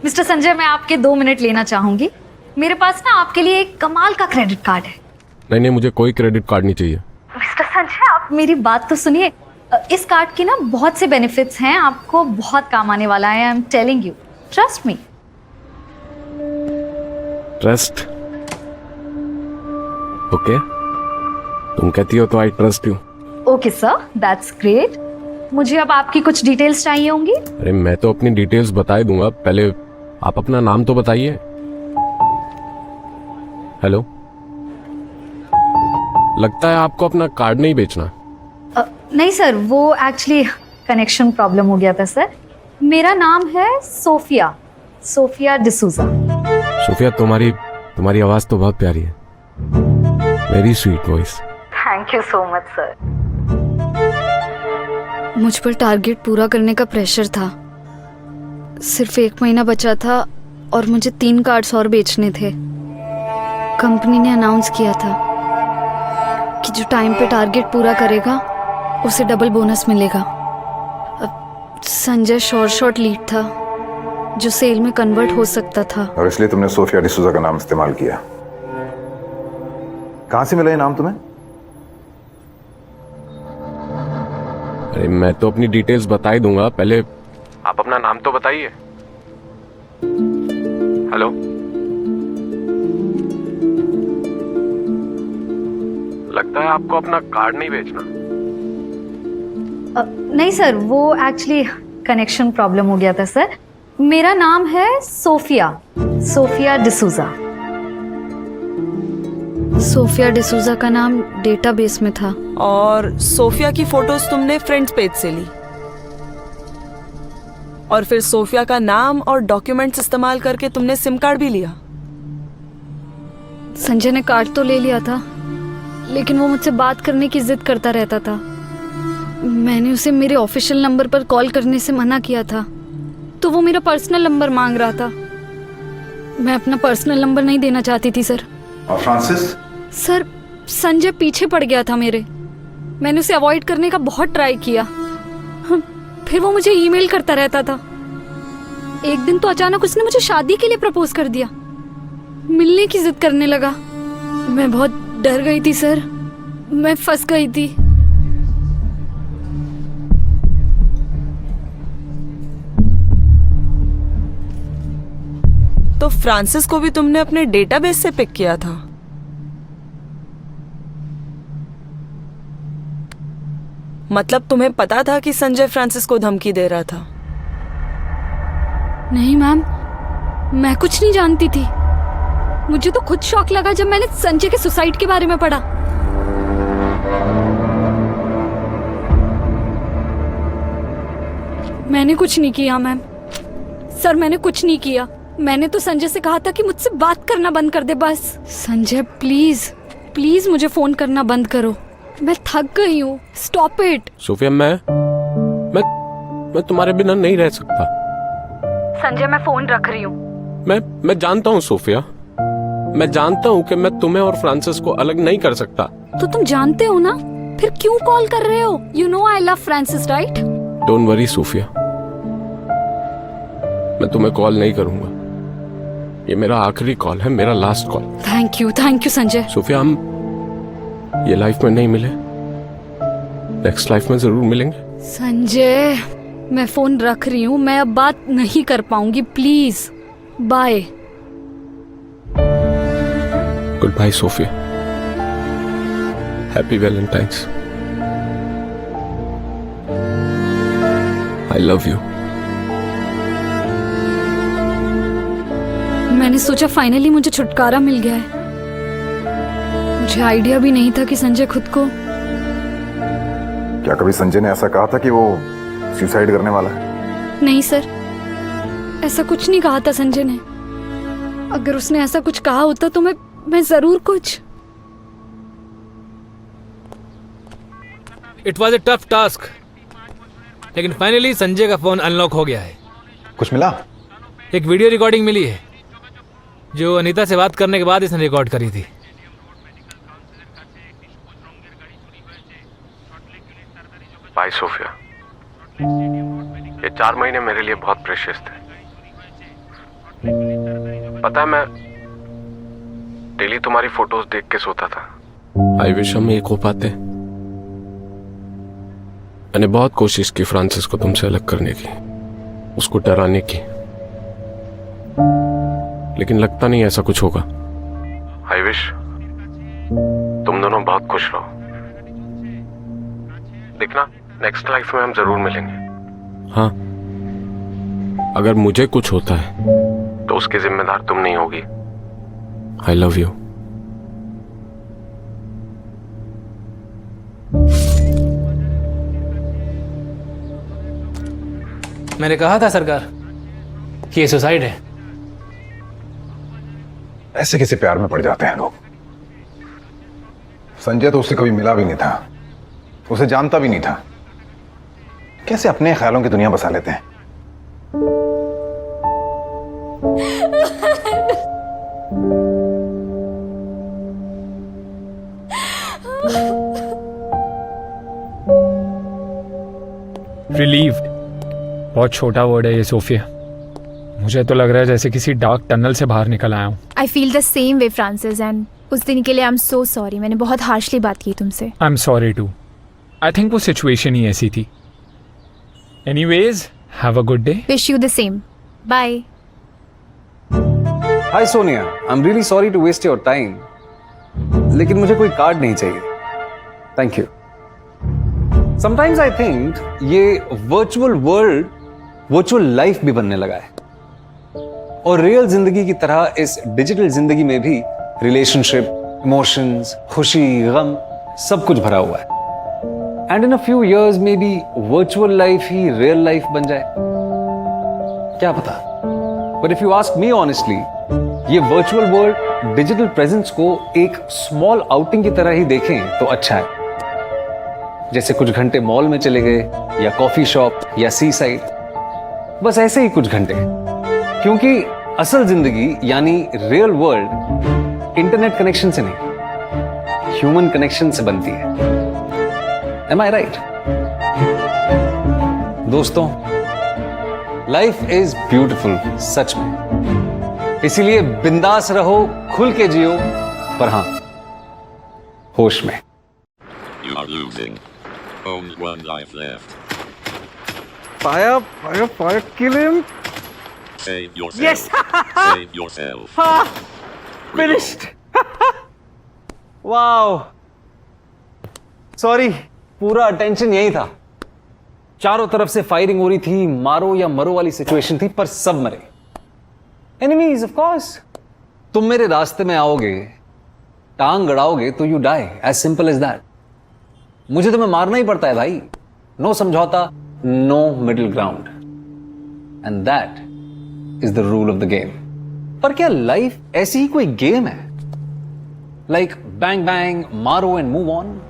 Mister Sanjay, मैं आपके 2 मिनट लेना चाहूंगी। मेरे पास ना आपके लिए एक कमाल का क्रेडिट कार्ड है। नहीं, मुझे कोई क्रेडिट कार्ड नहीं चाहिए। मिस्टर संजय, आप मेरी बात तो सुनिए। इस कार्ड की ना बहुत से बेनिफिट्स हैं, आपको बहुत काम आने वाला है। I am telling you, trust me. Trust? Okay, तुम कहती हो तो I trust you. Okay sir, that's great. मुझे अब आपकी कुछ डिटेल्स चाहिए होंगी। अरे मैं तो अपनी डिटेल्स बता ही दूंगा, पहले आप अपना नाम तो बताइए। हेलो, लगता है आपको अपना कार्ड नहीं बेचना। नहीं सर, वो एक्चुअली कनेक्शन प्रॉब्लम हो गया था सर। मेरा नाम है सोफिया, सोफिया डिसूजा। सोफिया, तुम्हारी आवाज तो बहुत प्यारी है। Very sweet voice. Thank you so much sir. मुझ पर टारगेट पूरा करने का प्रेशर था। सिर्फ 1 महीना बचा था और मुझे 3 कार्ड्स और बेचने थे। कंपनी ने अनाउंस किया था कि जो टाइम पे टारगेट पूरा करेगा उसे डबल बोनस मिलेगा। अब संजय शॉर्ट लीड था जो सेल में कन्वर्ट हो सकता था, और इसलिए तुमने सोफिया डिसूजा का नाम इस्तेमाल किया। कहां से मिला ये नाम तुम्हें? अरे मैं तो अपनी डिटेल्स बता ही दूंगा, पहले आप अपना नाम तो बताइए। हेलो, लगता है आपको अपना कार्ड नहीं बेचना। नहीं सर, वो एक्चुअली कनेक्शन प्रॉब्लम हो गया था सर। मेरा नाम है Sophia, Sophia D'Souza. Sophia D'Souza का नाम डेटाबेस में था। और सोफिया की फोटोज तुमने फ्रेंड्स पेज से ली, और फिर सोफिया का नाम और डॉक्यूमेंट्स इस्तेमाल करके तुमने सिम कार्ड भी लिया। संजय ने कार्ड तो ले लिया था, लेकिन वो मुझसे बात करने की जिद करता रहता था। मैंने उसे मेरे ऑफिशियल नंबर पर कॉल करने से मना किया था, तो वो मेरा पर्सनल नंबर मांग रहा था। मैं अपना पर्सनल नंबर नहीं देना चाहती थी सर। और फ्रांसिस? सर, संजय पीछे पड़ गया था मेरे। मैंने उसे अवॉइड करने का बहुत ट्राई किया, फिर वो मुझे ईमेल करता रहता था। एक दिन तो अचानक उसने मुझे शादी के लिए प्रपोज कर दिया, मिलने की जिद करने लगा। मैं बहुत डर गई थी सर, मैं फंस गई थी। तो फ्रांसिस को भी तुमने अपने डेटाबेस से पिक किया था? मतलब तुम्हें पता था कि संजय फ्रांसिस को धमकी दे रहा था? नहीं मैम, मैं कुछ नहीं जानती थी। मुझे तो खुद शॉक लगा जब मैंने संजय के सुसाइड के बारे में पढ़ा। मैंने कुछ नहीं किया मैम। सर, मैंने कुछ नहीं किया। मैंने तो संजय से कहा था कि मुझसे बात करना बंद कर दे बस। संजय प्लीज प्लीज मुझे फोन करना बंद करो, मैं थक गई हूँ। Stop it. सोफिया, मैं तुम्हारे बिना नहीं रह सकता। संजय, मैं फोन रख रही हूँ। मैं जानता हूँ सोफिया, मैं जानता हूँ कि मैं तुम्हें और फ्रांसिस को अलग नहीं कर सकता। तो तुम जानते हो ना, फिर क्यों कॉल कर रहे हो? You know I love Francis, right? Don't worry Sophia, मैं तुम्हें कॉल नहीं करूंगा। ये मेरा आखिरी कॉल है, मेरा last call. Thank you Sanjay. Sophia, ये लाइफ में नहीं मिले, नेक्स्ट लाइफ में जरूर मिलेंगे। संजय, मैं फोन रख रही हूँ, मैं अब बात नहीं कर पाऊंगी, please bye. Good bye Sophia, happy Valentine's, I love you. मैंने सोचा फाइनली मुझे छुटकारा मिल गया है। मुझे आइडिया भी नहीं था कि संजय खुद को। क्या कभी संजय ने ऐसा कहा था कि वो सुसाइड करने वाला है? नहीं सर, ऐसा कुछ नहीं कहा था संजय ने। अगर उसने ऐसा कुछ कहा होता तो मैं जरूर कुछ। It was a tough task, लेकिन फाइनली संजय का फोन अनलॉक हो गया है। कुछ मिला? एक वीडियो रिकॉर्डिंग मिली है जो अनीता से बात करने के बाद इसने रिकॉर्ड करी थी। बाय सोफिया, ये 4 महीने मेरे लिए बहुत प्रेशियस थे। पता है, मैं डेली तुम्हारी फोटोज देख के सोता था। आई विश हम एक हो पाते। मैंने बहुत कोशिश की फ्रांसिस को तुमसे अलग करने की, उसको डराने की, लेकिन लगता नहीं ऐसा कुछ होगा। आई विश तुम दोनों बहुत खुश रहो। देखना, नेक्स्ट लाइफ में हम जरूर मिलेंगे। हाँ, अगर मुझे कुछ होता है तो उसकी जिम्मेदार तुम नहीं होगी। आई लव यू। मैंने कहा था सरकार कि ये सुसाइड है। ऐसे कैसे प्यार में पड़ जाते हैं लोग। संजय तो उससे कभी मिला भी नहीं था, उसे जानता भी नहीं था। कैसे अपने ख्यालों की दुनिया बसा लेते हैं। रिलीव्ड बहुत छोटा वर्ड है ये सोफिया। मुझे तो लग रहा है जैसे किसी डार्क टनल से बाहर निकल आया हूँ। I feel the same way Francis, and उस दिन के लिए आई एम सो सॉरी। मैंने बहुत हार्शली बात की तुमसे। I am sorry too. I think वो सिचुएशन ही ऐसी थी। Anyways, have a good day. Wish you the same. Bye. Hi Sonia, I am really sorry to waste your time, लेकिन मुझे कोई कार्ड नहीं चाहिए। Thank you. Sometimes I think ये वर्चुअल वर्ल्ड वर्चुअल लाइफ भी बनने लगा है, और रियल जिंदगी की तरह इस डिजिटल जिंदगी में भी रिलेशनशिप, इमोशंस, खुशी, गम सब कुछ भरा हुआ है। And in a few years may be virtual life he real life बन जाए, क्या पता। But if you ask me honestly, ये वर्चुअल वर्ल्ड डिजिटल प्रेजेंस को एक स्मॉल आउटिंग की तरह ही देखें तो अच्छा है। जैसे कुछ घंटे मॉल में चले गए, या कॉफी शॉप, या सी साइड, बस ऐसे ही कुछ घंटे। क्योंकि असल जिंदगी यानी रियल वर्ल्ड इंटरनेट कनेक्शन से नहीं, ह्यूमन कनेक्शन से बनती है। एम आई राइट? दोस्तों, लाइफ इज ब्यूटिफुल सच में। इसीलिए बिंदास रहो, खुल के जियो, पर हां, होश में। You are losing. Only one life left. Fire, kill him. Save yourself. Yes. Save yourself. Finished. Wow. Sorry, पूरा अटेंशन यही था। चारों तरफ से फायरिंग हो रही थी, मारो या मरो वाली सिचुएशन थी, पर सब मरे। Enemies of course. तुम मेरे रास्ते में आओगे, टांग गड़ाओगे तो you die, as simple as that. मुझे तुम्हें मारना ही पड़ता है भाई। नो समझौता, no middle ground, and that is the rule of the game. पर क्या लाइफ ऐसी ही कोई गेम है? लाइक बैंग बैंग, मारो एंड मूव ऑन?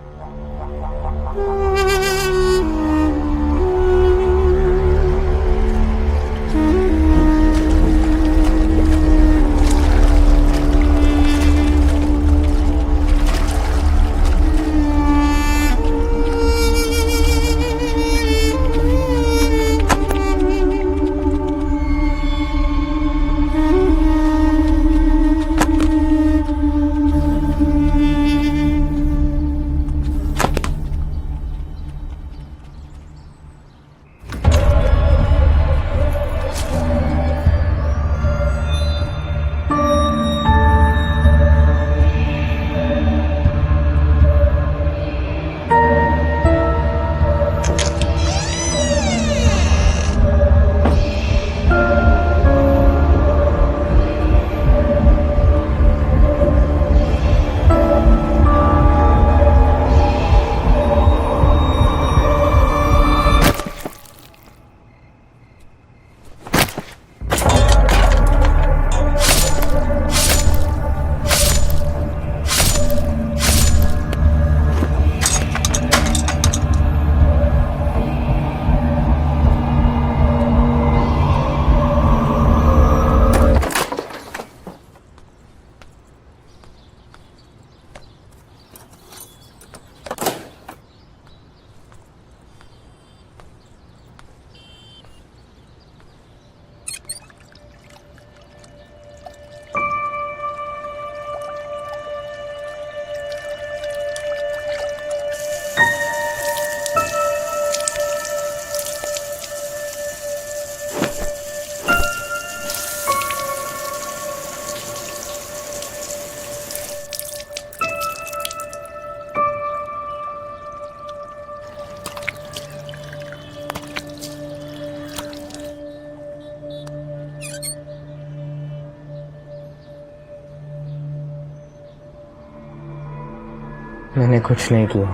मैंने कुछ नहीं किया,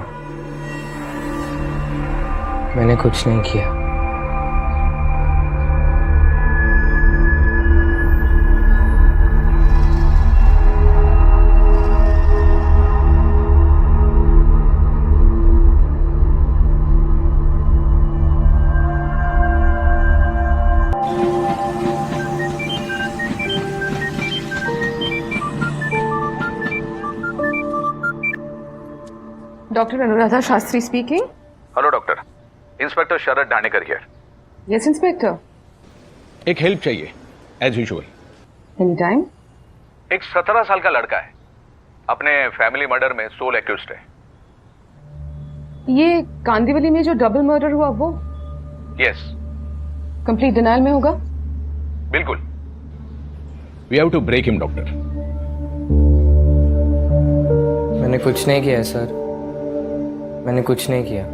मैंने कुछ नहीं किया। Doctor Anuradha Shastri speaking. Hello doctor, inspector Sharad Danekar here. Yes inspector. एक हेल्प चाहिए एज यूजुअल। Any time. एक 17 साल का लड़का है, अपने फैमिली मर्डर में सोल एक्यूज्ड है। ये कांदिवली में जो डबल मर्डर हुआ वो? यस। कंप्लीट डिनायल में होगा? बिल्कुल। We have to break him doctor. मैंने कुछ नहीं किया सर, मैंने कुछ नहीं किया।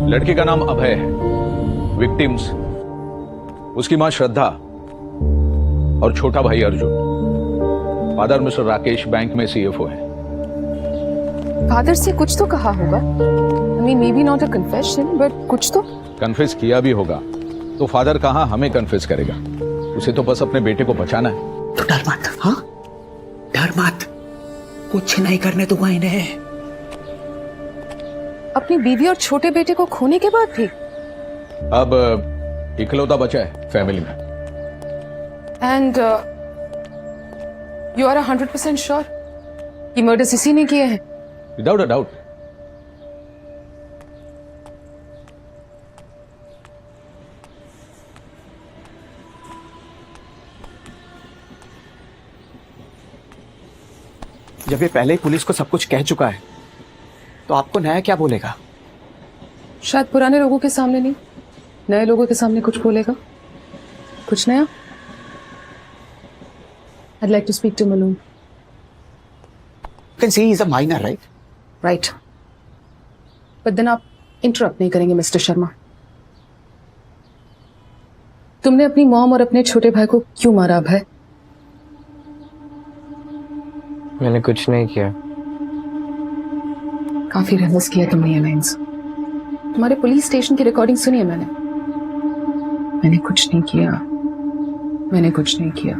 लड़के का नाम अभय है, विक्टिम्स उसकी मां श्रद्धा और छोटा भाई Arjun. Father mister Rakesh bank में सीएफओ है। फादर से कुछ तो कहा होगा। I mean, maybe not a confession, but कुछ तो। कन्फेस किया भी होगा तो फादर कहां हमें कन्फेस करेगा। उसे तो बस अपने बेटे को बचाना है। तो डर मत, हाँ डर मत, कुछ नहीं करने दूंगा इन्हें। अपनी बीवी और छोटे बेटे को खोने के बाद भी? अब इकलौता बचा है फैमिली में। एंड यू आर 100% श्योर कि मर्डर्स इसी ने किए हैं? Without a doubt. जब ये पहले ही पुलिस को सब कुछ कह चुका है तो आपको नया क्या बोलेगा? शायद पुराने लोगों के सामने नहीं, नए लोगों के सामने कुछ बोलेगा। कुछ नया? I'd like to speak to Malone. You can see he's a minor, right? Right. But then आप इंटरप्ट नहीं करेंगे मिस्टर शर्मा। तुमने अपनी मॉम और अपने छोटे भाई को क्यों मारा अभय? मैंने कुछ नहीं किया। काफी रहमस किया तुमने ये लाइन्स। तुम्हारे पुलिस स्टेशन की रिकॉर्डिंग सुनी है मैंने। मैंने कुछ नहीं किया, मैंने कुछ नहीं किया।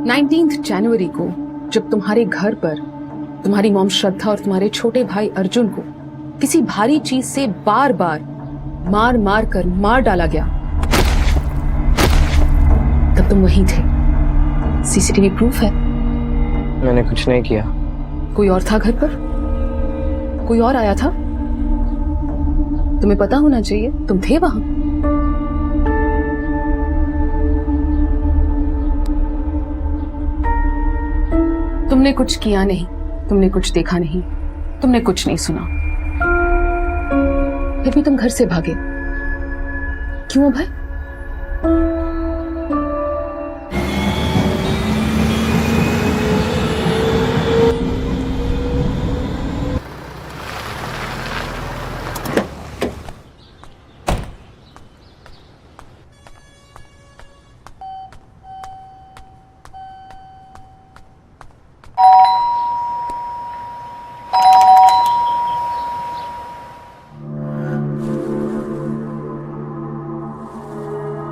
19 जनवरी को जब तुम्हारे घर पर तुम्हारी मॉम श्रद्धा और तुम्हारे छोटे भाई अर्जुन को किसी भारी चीज से बार बार मार मार कर मार डाला गया, तब तुम वहीं थे। सीसीटीवी प्रूफ है। मैंने कुछ नहीं किया। कोई और था घर पर? कोई और आया था? तुम्हें पता होना चाहिए, तुम थे वहां। तुमने कुछ किया नहीं, तुमने कुछ देखा नहीं, तुमने कुछ नहीं सुना, फिर भी तुम घर से भागे। क्यों भाई?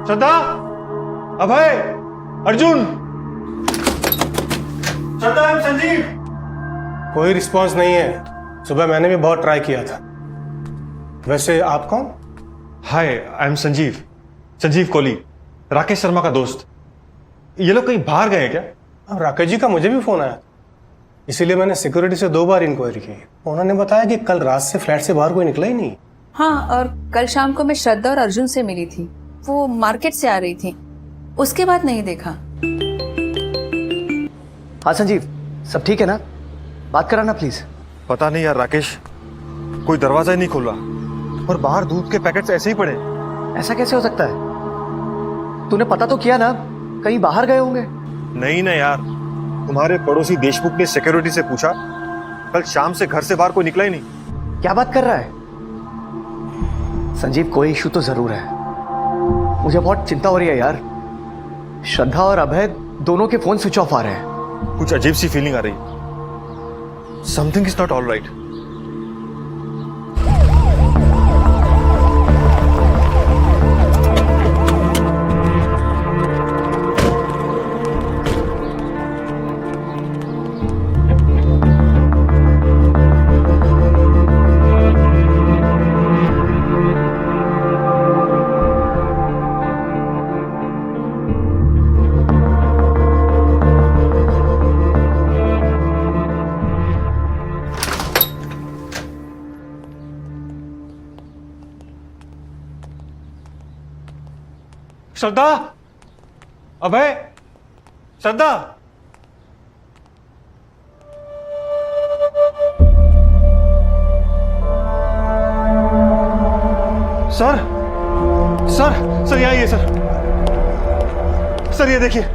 श्रद्धा, अभय, अर्जुन। श्रद्धा, I'm संजीव। कोई रिस्पांस नहीं है। सुबह मैंने भी बहुत ट्राई किया था। वैसे आप कौन? हाय, आई एम संजीव, संजीव कोहली, राकेश शर्मा का दोस्त। ये लोग कहीं बाहर गए हैं क्या? राकेश जी का मुझे भी फोन आया, इसीलिए मैंने सिक्योरिटी से 2 बार इंक्वायरी की। उन्होंने बताया कि कल रात से फ्लैट से बाहर कोई निकला ही नहीं। हाँ, और कल शाम को मैं श्रद्धा और अर्जुन से मिली थी। वो मार्केट से आ रही थी, उसके बाद नहीं देखा। हाँ संजीव, सब ठीक है ना? बात कराना प्लीज। पता नहीं यार राकेश, कोई दरवाजा ही नहीं खोला और बाहर दूध के पैकेट्स ऐसे ही पड़े। ऐसा कैसे हो सकता है? तूने पता तो किया ना, कहीं बाहर गए होंगे। नहीं ना यार, तुम्हारे पड़ोसी देशमुख ने सिक्योरिटी से पूछा, कल शाम से घर से बाहर कोई निकला ही नहीं। क्या बात कर रहा है संजीव? कोई इशू तो जरूर है। मुझे बहुत चिंता हो रही है यार। श्रद्धा और अभय दोनों के फोन स्विच ऑफ आ रहे हैं। कुछ अजीब सी फीलिंग आ रही है। Something is not all right. Shraddha, Abhay, Shraddha. Sir, sir, sir, ये आइए सर। सर ये देखिए।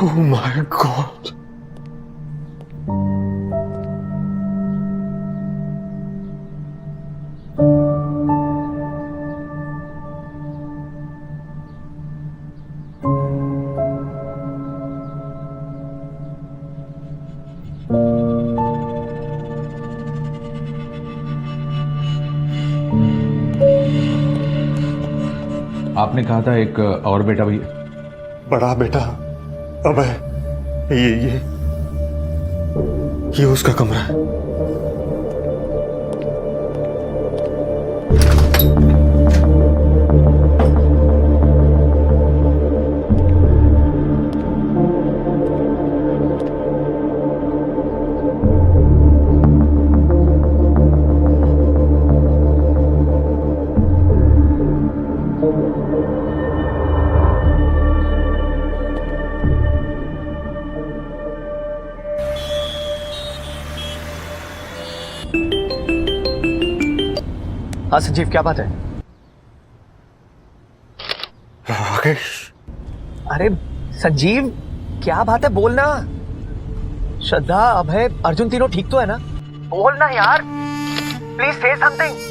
Oh my God. आपने कहा था एक और बेटा भी। बड़ा बेटा अभय, ये उसका कमरा है। हाँ संजीव, क्या बात है? राकेश। अरे संजीव, क्या बात है, बोलना। श्रद्धा, अभय, अर्जुन तीनों ठीक तो है ना? बोलना यार, प्लीज से समथिंग।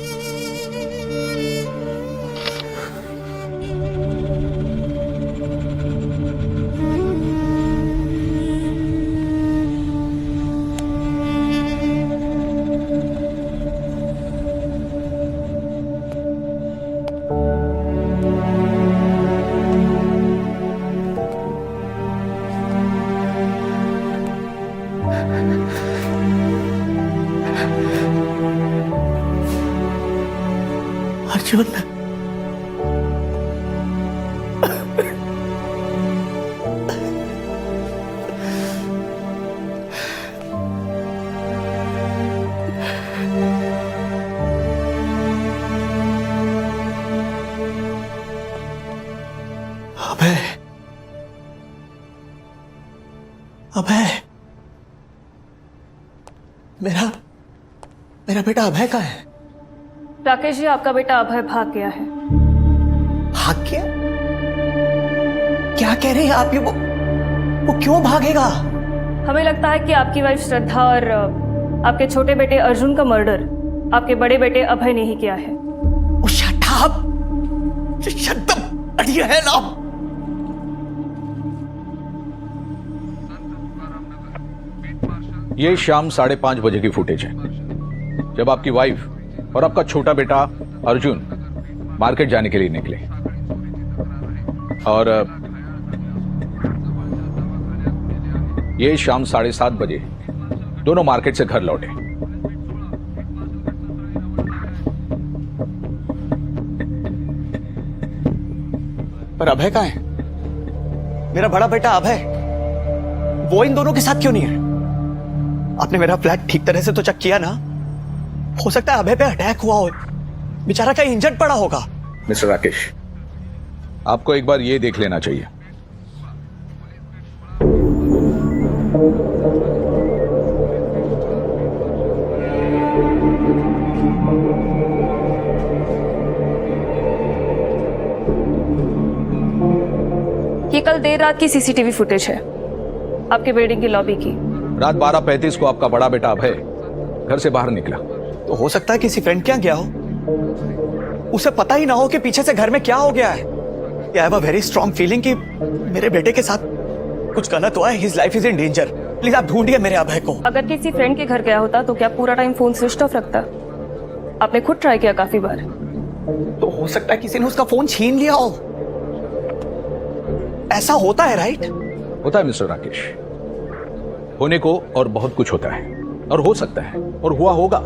अर्जुन, अभय, अभय, मेरा बेटा अभय कहाँ है? राकेश जी, आपका बेटा अभय भाग गया है। भाग गया? क्या कह रहे हैं आप? ये वो क्यों भागेगा? हमें लगता है कि आपकी वाइफ श्रद्धा और आपके छोटे बेटे अर्जुन का मर्डर आपके बड़े बेटे अभय ने ही किया है। Shut up! Shut the bloody hell up! ये शाम 5:30 बजे की फुटेज है, जब आपकी वाइफ और आपका छोटा बेटा अर्जुन मार्केट जाने के लिए निकले और ये शाम 7:30 बजे दोनों मार्केट से घर लौटे। पर अभय कहाँ है? मेरा बड़ा बेटा अभय, वो इन दोनों के साथ क्यों नहीं है? आपने मेरा फ्लैट ठीक तरह से तो चेक किया ना? हो सकता है अभय पे अटैक हुआ हो, बेचारा कहीं इंजर्ड पड़ा होगा। मिस्टर राकेश, आपको एक बार ये देख लेना चाहिए। ये कल देर रात की सीसीटीवी फुटेज है आपके बिल्डिंग की लॉबी की। रात 12:35 को आपका बड़ा बेटा अभय घर से बाहर निकला। तो हो सकता है किसी फ्रेंड के यहाँ गया हो, उसे पता ही ना हो कि पीछे से घर में क्या हो गया है। I have a very strong feeling कि मेरे बेटे के साथ कुछ गलत हुआ है। His life is in danger. Please आप ढूंढिए मेरे अभय को। अगर किसी फ्रेंड के घर गया होता तो क्या पूरा टाइम फोन स्विच ऑफ रखता? आपने खुद ट्राई किया काफी बार। तो हो सकता है किसी ने उसका फोन छीन लिया हो। ऐसा होता है राइट? होता है मिस्टर राकेश, होने को और बहुत कुछ होता है और हो सकता है और हुआ होगा।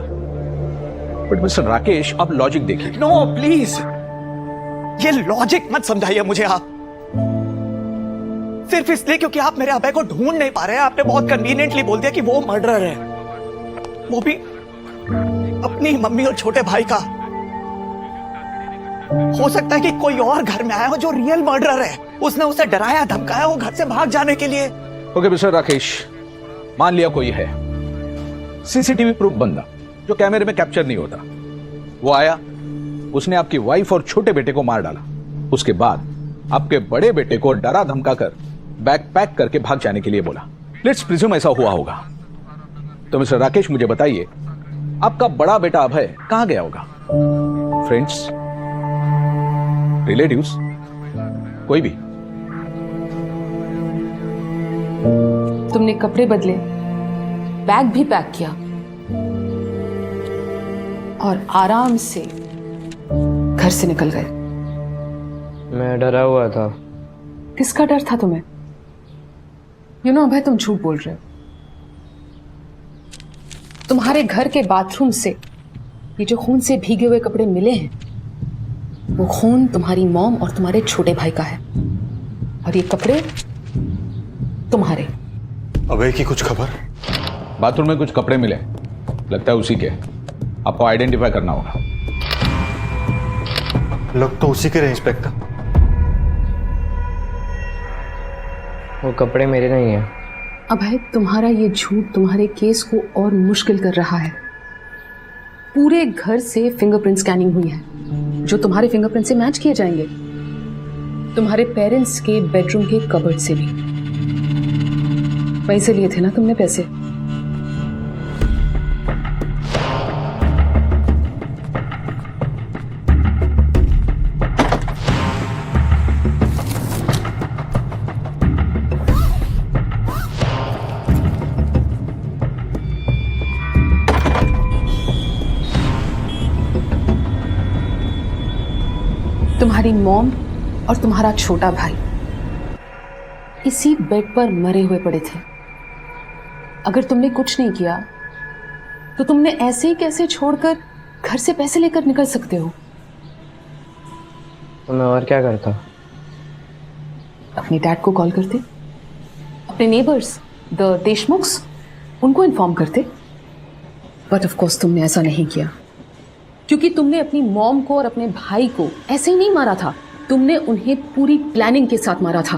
बट मिस्टर राकेश आप लॉजिक देखिए। नो प्लीज, ये लॉजिक मत समझाइए मुझे आप, सिर्फ इसलिए क्योंकि आप मेरे अभय को ढूंढ नहीं पा रहे हैं। आपने बहुत कन्वीनियंटली बोल दिया कि वो मर्डरर है, वो भी अपनी मम्मी और छोटे भाई का। हो सकता है कि कोई और घर में आया हो जो रियल मर्डरर है। उसने उसे डराया धमकाया हो घर से भाग जाने के लिए। ओके मिस्टर राकेश, मान लिया कोई है सीसीटीवी प्रूफ बंदा जो कैमरे में कैप्चर नहीं होता। वो आया, उसने आपकी वाइफ और छोटे बेटे को मार डाला। उसके बाद आपके बड़े बेटे को डरा धमका कर बैग पैक करके भाग जाने के लिए बोला। लेट्स प्रिज्यूम ऐसा हुआ होगा। तो मिस्टर राकेश मुझे बताइए, आपका बड़ा बेटा अभय कहां गया होगा? फ्रेंड्स, रिलेटिव्स, कोई भी? तुमने कपड़े बदले, बैग भी पैक किया और आराम से घर से निकल गए। मैं डरा हुआ था। किसका डर था तुम्हें? यू नो अभय, तुम झूठ बोल रहे हो। तुम्हारे घर के बाथरूम से ये जो खून से भीगे हुए कपड़े मिले हैं, वो खून तुम्हारी मॉम और तुम्हारे छोटे भाई का है, और ये कपड़े तुम्हारे। अभय की कुछ खबर? बाथरूम में कुछ कपड़े मिले, लगता है उसी के। आपको आइडेंटिफाई करना होगा। लोग तो उसी के रहे इंस्पेक्टर। वो कपड़े मेरे नहीं हैं। अभय, तुम्हारा ये झूठ तुम्हारे केस को और मुश्किल कर रहा है। पूरे घर से फिंगरप्रिंट स्कैनिंग हुई है जो तुम्हारे फिंगरप्रिंट से मैच किए जाएंगे। तुम्हारे पेरेंट्स के बेडरूम के कबर्ड से भी। वहीं से लिए थे ना तुमने पैसे? तुम्हारी मॉम और तुम्हारा छोटा भाई इसी बेड पर मरे हुए पड़े थे। अगर तुमने कुछ नहीं किया तो तुमने ऐसे ही कैसे छोड़कर घर से पैसे लेकर निकल सकते हो? तो मैं और क्या करता? अपने डैड को कॉल करते, अपने नेबर्स द देशमुख्स, उनको इन्फॉर्म करते। बट ऑफ कोर्स तुमने ऐसा नहीं किया, क्योंकि तुमने अपनी मॉम को और अपने भाई को ऐसे ही नहीं मारा था। तुमने उन्हें पूरी प्लानिंग के साथ मारा था।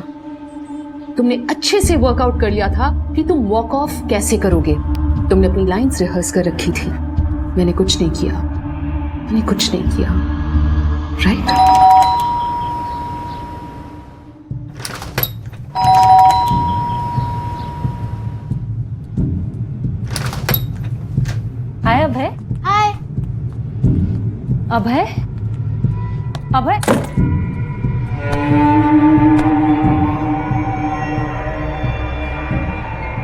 तुमने अच्छे से वर्कआउट कर लिया था कि तुम वॉक ऑफ कैसे करोगे। तुमने अपनी लाइंस रिहर्स कर रखी थी। मैंने कुछ नहीं किया, मैंने कुछ नहीं किया, राइट? हाय अभय। हाय अभय। अभय,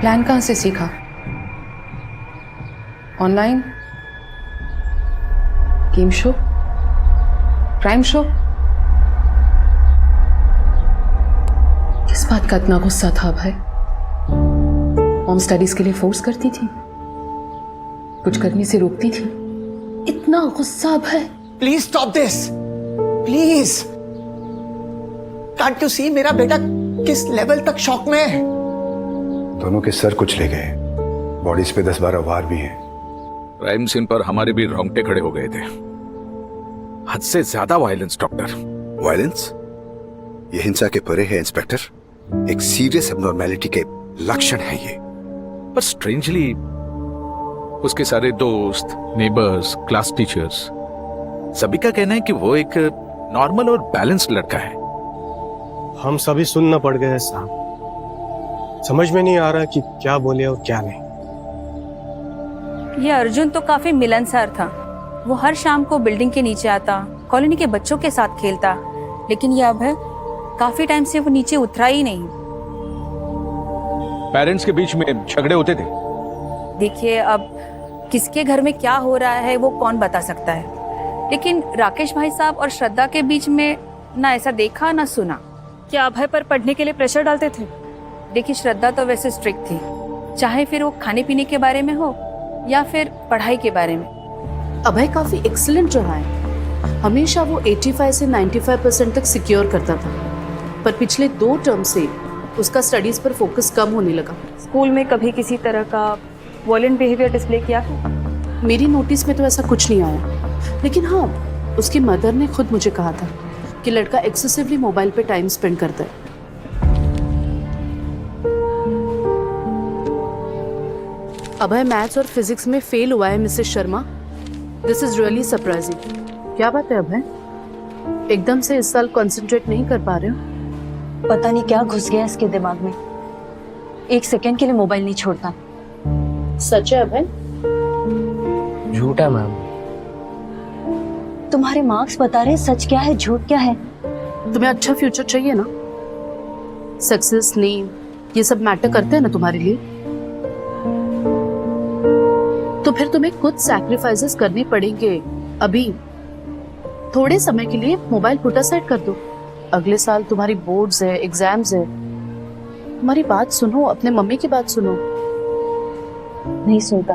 प्लान कहां से सीखा? Online? Game show? Crime show? किस बात का इतना गुस्सा था भाई? मॉम स्टडीज के लिए फोर्स करती थी, कुछ करने से रोकती थी। इतना गुस्सा भाई? Please stop this, please. Can't you see मेरा बेटा किस लेवल तक शॉक में है? दोनों के सर कुछ ले गए, बॉडीज पे 10-12 वार भी हैं। क्राइम सीन पर हमारे भी रोंगटे खड़े हो गए थे। हद से ज्यादा वायलेंस डॉक्टर। वायलेंस? ये हिंसा के परे है इंस्पेक्टर। एक सीरियस एबनॉर्मेलिटी के लक्षण है ये। पर स्ट्रेंजली उसके सारे दोस्त, नेबर्स, क्लास टीचर्स सभी का कहना है कि वो एक नॉर्मल और बैलेंस्ड लड़का है। हम सभी सुनना पड़ गए साहब। समझ में नहीं आ रहा कि क्या बोले और क्या नहीं। ये अर्जुन तो काफी मिलनसार था। वो हर शाम को बिल्डिंग के नीचे आता, कॉलोनी के बच्चों के साथ खेलता, लेकिन ये अभय काफी टाइम से वो नीचे उतरा ही नहीं। पेरेंट्स के बीच में झगड़े होते थे। देखिए, अब किसके घर में क्या हो रहा है वो कौन बता सकता है, लेकिन राकेश भाई साहब और श्रद्धा के बीच में ना ऐसा देखा ना सुना। क्या अभय पर पढ़ने के लिए प्रेशर डालते थे? देखिए, श्रद्धा तो वैसे स्ट्रिक्ट थी, चाहे फिर वो खाने पीने के बारे में हो या फिर पढ़ाई के बारे में। अभय काफी एक्सीलेंट रहा है। हमेशा वो 85 से 95% तक सिक्योर करता था, पर पिछले 2 टर्म से उसका स्टडीज पर फोकस कम होने लगा। स्कूल में कभी किसी तरह का वॉयलेंट बिहेवियर डिस्प्ले किया? मेरी नोटिस में तो ऐसा कुछ नहीं आया, लेकिन हाँ, उसकी मदर ने खुद मुझे कहा था कि लड़का एक्सेसिवली मोबाइल पे टाइम स्पेंड करता है। अभय मैथ्स और फिजिक्स में फेल हुआ है Mrs Sharma. This is really surprising. क्या बात है अभय, एकदम से इस साल कंसंट्रेट नहीं कर पा रहे हो? पता नहीं क्या घुस गया इसके दिमाग में, 1 सेकंड के लिए मोबाइल नहीं छोड़ता। सच है अभय? झूठा मैम। तुम्हारे मार्क्स बता रहे, सच क्या है झूठ क्या है? तुम्हें अच्छा फ्यूचर चाहिए ना, सक्सेस, नेम, ये सब मैटर करते हैं ना तुम्हारे लिए, तो फिर तुम्हें कुछ सैक्रिफाइसेस करने पड़ेंगे। अभी थोड़े समय के लिए मोबाइल पुट असाइड कर दो। अगले साल तुम्हारी बोर्ड्स है, एग्जाम्स है। हमारी बात सुनो, अपने मम्मी की बात सुनो। नहीं सुनता,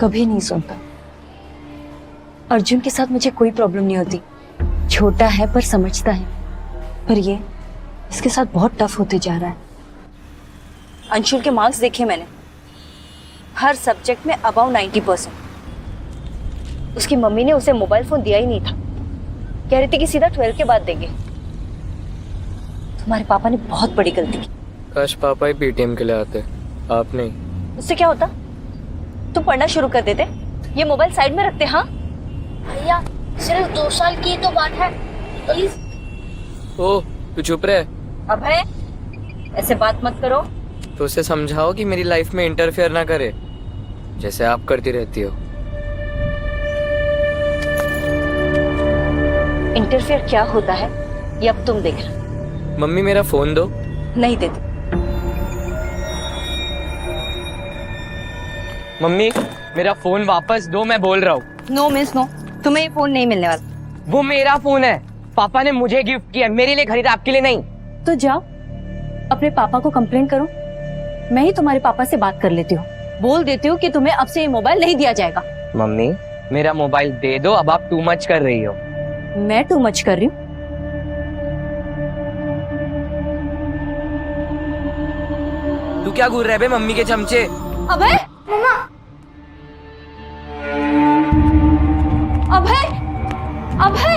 कभी नहीं सुनता। अर्जुन के साथ मुझे कोई प्रॉब्लम नहीं होती, छोटा है पर समझता है, पर ये इसके साथ बहुत टफ होते जा रहा है। अंशुल के मार्क्स देखे मैंने, हर सब्जेक्ट में अबाउ 90%। उसकी मम्मी ने उसे मोबाइल फोन दिया ही नहीं था, कह रही थी कि सीधा 12 के बाद देंगे। तुम्हारे पापा ने बहुत बड़ी गलती की। काश पापा ही पीटीएम के लिए आते, आप नहीं। उससे क्या होता, तुम पढ़ना शुरू कर देते, ये मोबाइल साइड में रखते। हाँ भैया, सिर्फ 2 साल की तो बात है, प्लीज। ओ, तू चुप रहे। अभय, ऐसे बात मत करो। तो उसे समझाओ कि मेरी लाइफ में इंटरफेयर ना करे, जैसे आप करती रहती हो। इंटरफेयर क्या होता है ये अब तुम देख रहे। मम्मी मेरा फोन दो। नहीं देती। मम्मी मेरा फोन वापस दो, मैं बोल रहा हूँ। नो मिस नो, तुम्हें ये फोन नहीं मिलने वाला। वो मेरा फोन है, पापा ने मुझे गिफ्ट किया, मेरे लिए खरीदा, आपके लिए नहीं। तो जाओ अपने पापा को कंप्लेंट करो, मैं ही तुम्हारे पापा से बात कर लेती हूँ, बोल देती हूँ कि तुम्हें अब से ये मोबाइल नहीं दिया जाएगा। मम्मी मेरा मोबाइल दे दो, अब आप टू मच कर रही हो। मैं टू मच कर रही हूँ? तू क्या घूर रहे बे मम्मी के चमचे? अभय, मम्मा, अभय, अभय,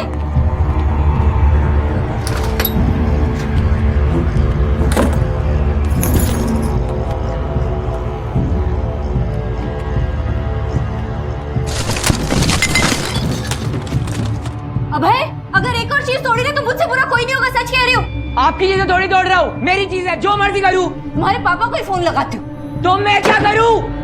अभय, अगर एक और चीज तोड़ी ना तो मुझसे बुरा कोई नहीं होगा, सच कह रही हूँ। आपकी चीजें थोड़ी तोड़ रहा हूँ, मेरी चीज है, जो मर्जी करूँ। तुम्हारे पापा को ही फोन लगाती हूँ। तो मैं क्या करूँ?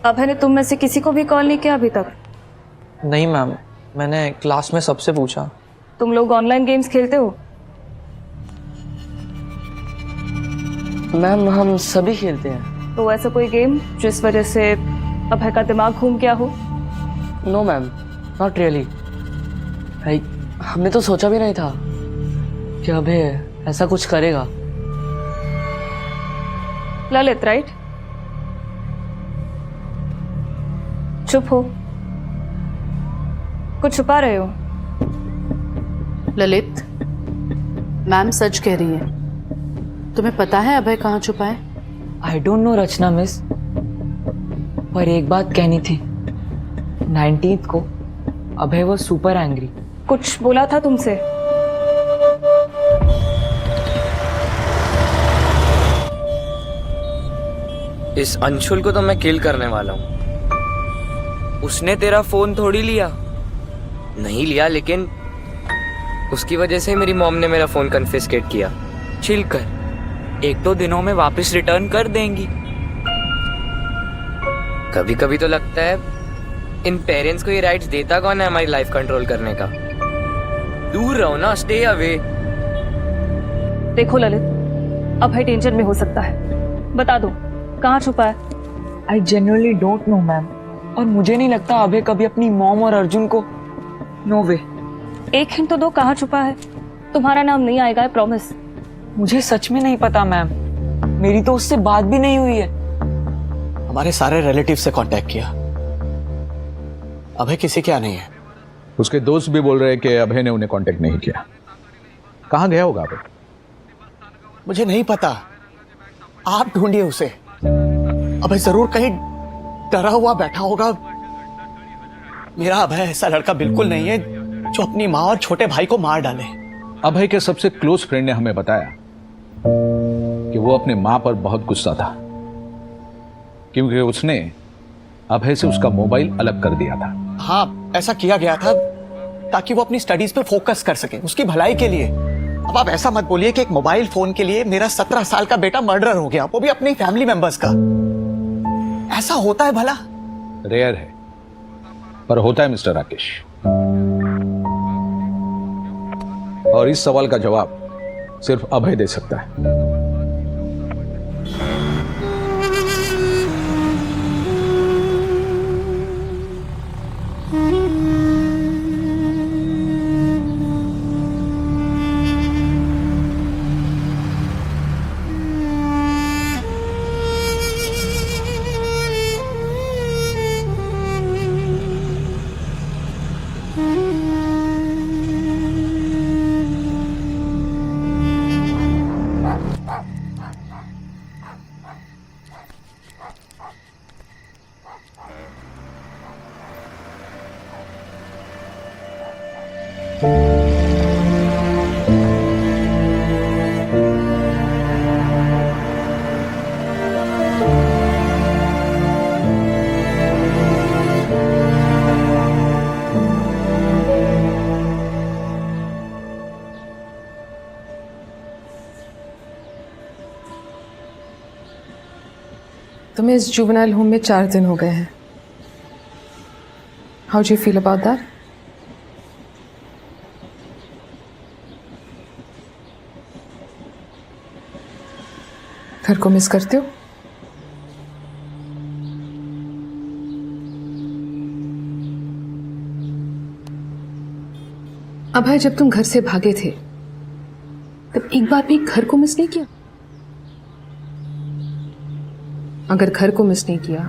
अभय ने तुम में से किसी को भी कॉल नहीं किया अभी तक? नहीं मैम, मैंने क्लास में सबसे पूछा। तुम लोग ऑनलाइन गेम्स खेलते हो? मैम हम सभी खेलते हैं। तो ऐसा कोई गेम जिस वजह से अभय का दिमाग घूम गया हो? No ma'am, not really. हमने तो सोचा भी नहीं था कि अभय ऐसा कुछ करेगा। ललित, राइट? चुप हो, कुछ छुपा रहे हो? ललित, मैम सच कह रही है। तुम्हें पता है अभय कहाँ छुपा है? I don't know Rachna miss, पर एक बात कहनी थी। 19th को अभय वो सुपर एंग्री। कुछ बोला था तुमसे? इस अंशुल को तो मैं किल करने वाला हूँ। उसने तेरा फोन थोड़ी लिया, नहीं लिया, लेकिन उसकी वजह से मेरी मॉम ने मेरा फोन कन्फिस्केट किया। चिल कर, 1-2 दिनों में वापस रिटर्न कर देंगी। कभी कभी तो लगता है इन पेरेंट्स को ये राइट्स देता कौन है हमारी लाइफ कंट्रोल करने का। दूर रहो ना, स्टे अवे। देखो ललित, अभय डेंजर में हो सकता है, बता दो कहाँ छुपा है? I genuinely don't know ma'am, और मुझे नहीं लगता अभय कभी अपनी मॉम और अर्जुन को। नो वे। एक हिंट तो दो, कहाँ छुपा है? तुम्हारा नाम नहीं आएगा, आई प्रॉमिस। मुझे सच में नहीं पता मैम, मेरी तो उससे बात भी नहीं हुई है। हमारे सारे रिलेटिव से कांटेक्ट किया, अभय किसी क्या नहीं है। उसके दोस्त भी बोल रहे हैं कि अभय ने उन्हें कांटेक्ट नहीं किया। कहाँ गया होगा अभय? मुझे नहीं पता, आप ढूंढिए उसे। अभय जरूर कहीं डरा हुआ बैठा होगा। मेरा अभय ऐसा लड़का बिल्कुल नहीं है जो अपनी माँ और छोटे भाई को मार डाले। अभय के सबसे क्लोज फ्रेंड ने हमें बताया कि वो अपने मां पर बहुत गुस्सा था, क्योंकि उसने अभय से उसका मोबाइल अलग कर दिया था। हाँ, ऐसा किया गया था ताकि वो अपनी स्टडीज पे फोकस कर सके, उसकी भलाई के लिए। अब आप ऐसा मत बोलिए कि एक मोबाइल फोन के लिए मेरा 17 साल का बेटा मर्डर हो गया, वो भी अपनी फैमिली मेंबर्स का। ऐसा होता है भला? रेयर है, पर होता है मिस्टर राकेश। और इस सवाल का जवाब सिर्फ अभय दे सकता है। तुम्हें इस जुवेनाइल होम में 4 दिन हो गए हैं। How do you feel about that? घर को मिस करते हो? अभय, जब तुम घर से भागे थे तब एक बार भी घर को मिस नहीं किया? अगर घर को मिस नहीं किया,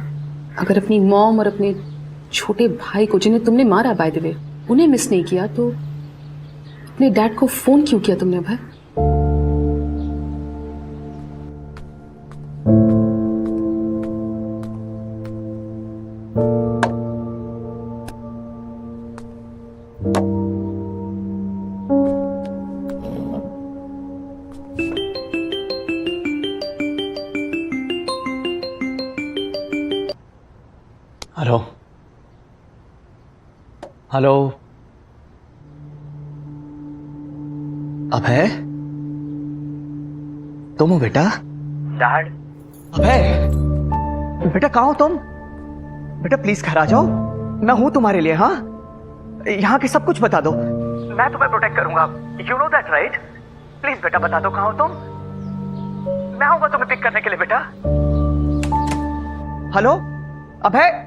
अगर अपनी मॉम और अपने छोटे भाई को, जिन्हें तुमने मारा बाय द वे, उन्हें मिस नहीं किया, तो अपने डैड को फोन क्यों किया तुमने अभय? हेलो हेलो, अभय तुम हो बेटा? डैड। अभय बेटा, कहाँ हो तुम? बेटा प्लीज घर आ जाओ, मैं हूं तुम्हारे लिए। हाँ, यहाँ के सब कुछ बता दो, मैं तुम्हें प्रोटेक्ट करूंगा। You know that right? Please बेटा बता दो कहाँ हो तुम, मैं आऊंगा तुम्हें पिक करने के लिए बेटा। हेलो अभय।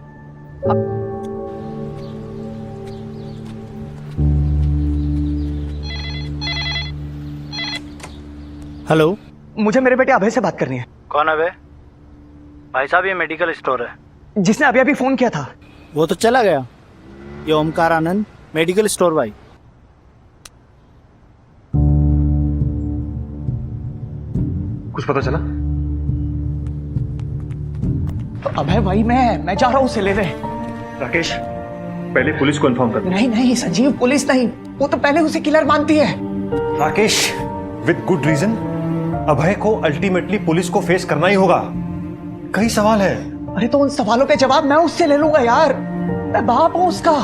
हेलो, मुझे मेरे बेटे अभय से बात करनी है। कौन अभय? भाई साहब ये मेडिकल स्टोर है। जिसने अभी अभी फोन किया था। वो तो चला गया। ये ओमकार आनंद मेडिकल स्टोर भाई। कुछ पता चला? तो अभय भाई मैं जा रहा हूँ उसे लेने। राकेश, पहले पुलिस को इन्फॉर्म कर। नहीं नहीं संजीव, पुलिस नहीं, वो तो पहले उसे किलर मानती है। राकेश, विद गुड रीजन अभय को अल्टीमेटली पुलिस को फेस करना ही होगा। कई सवाल है। अरे तो उन सवालों के जवाब मैं उससे ले लूंगा यार, मैं बाप हूं उसका।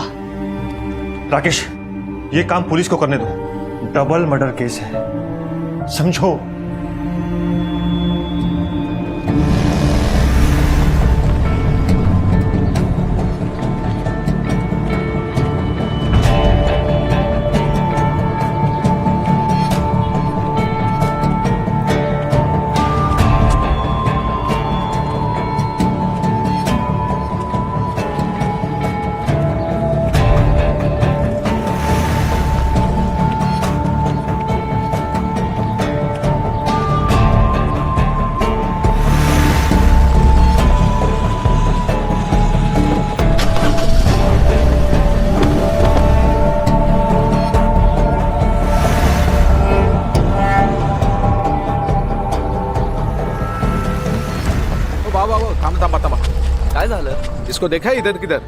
राकेश, ये काम पुलिस को करने दो। डबल मर्डर केस है, समझो। काय झालं? इसको देखा है इधर किधर?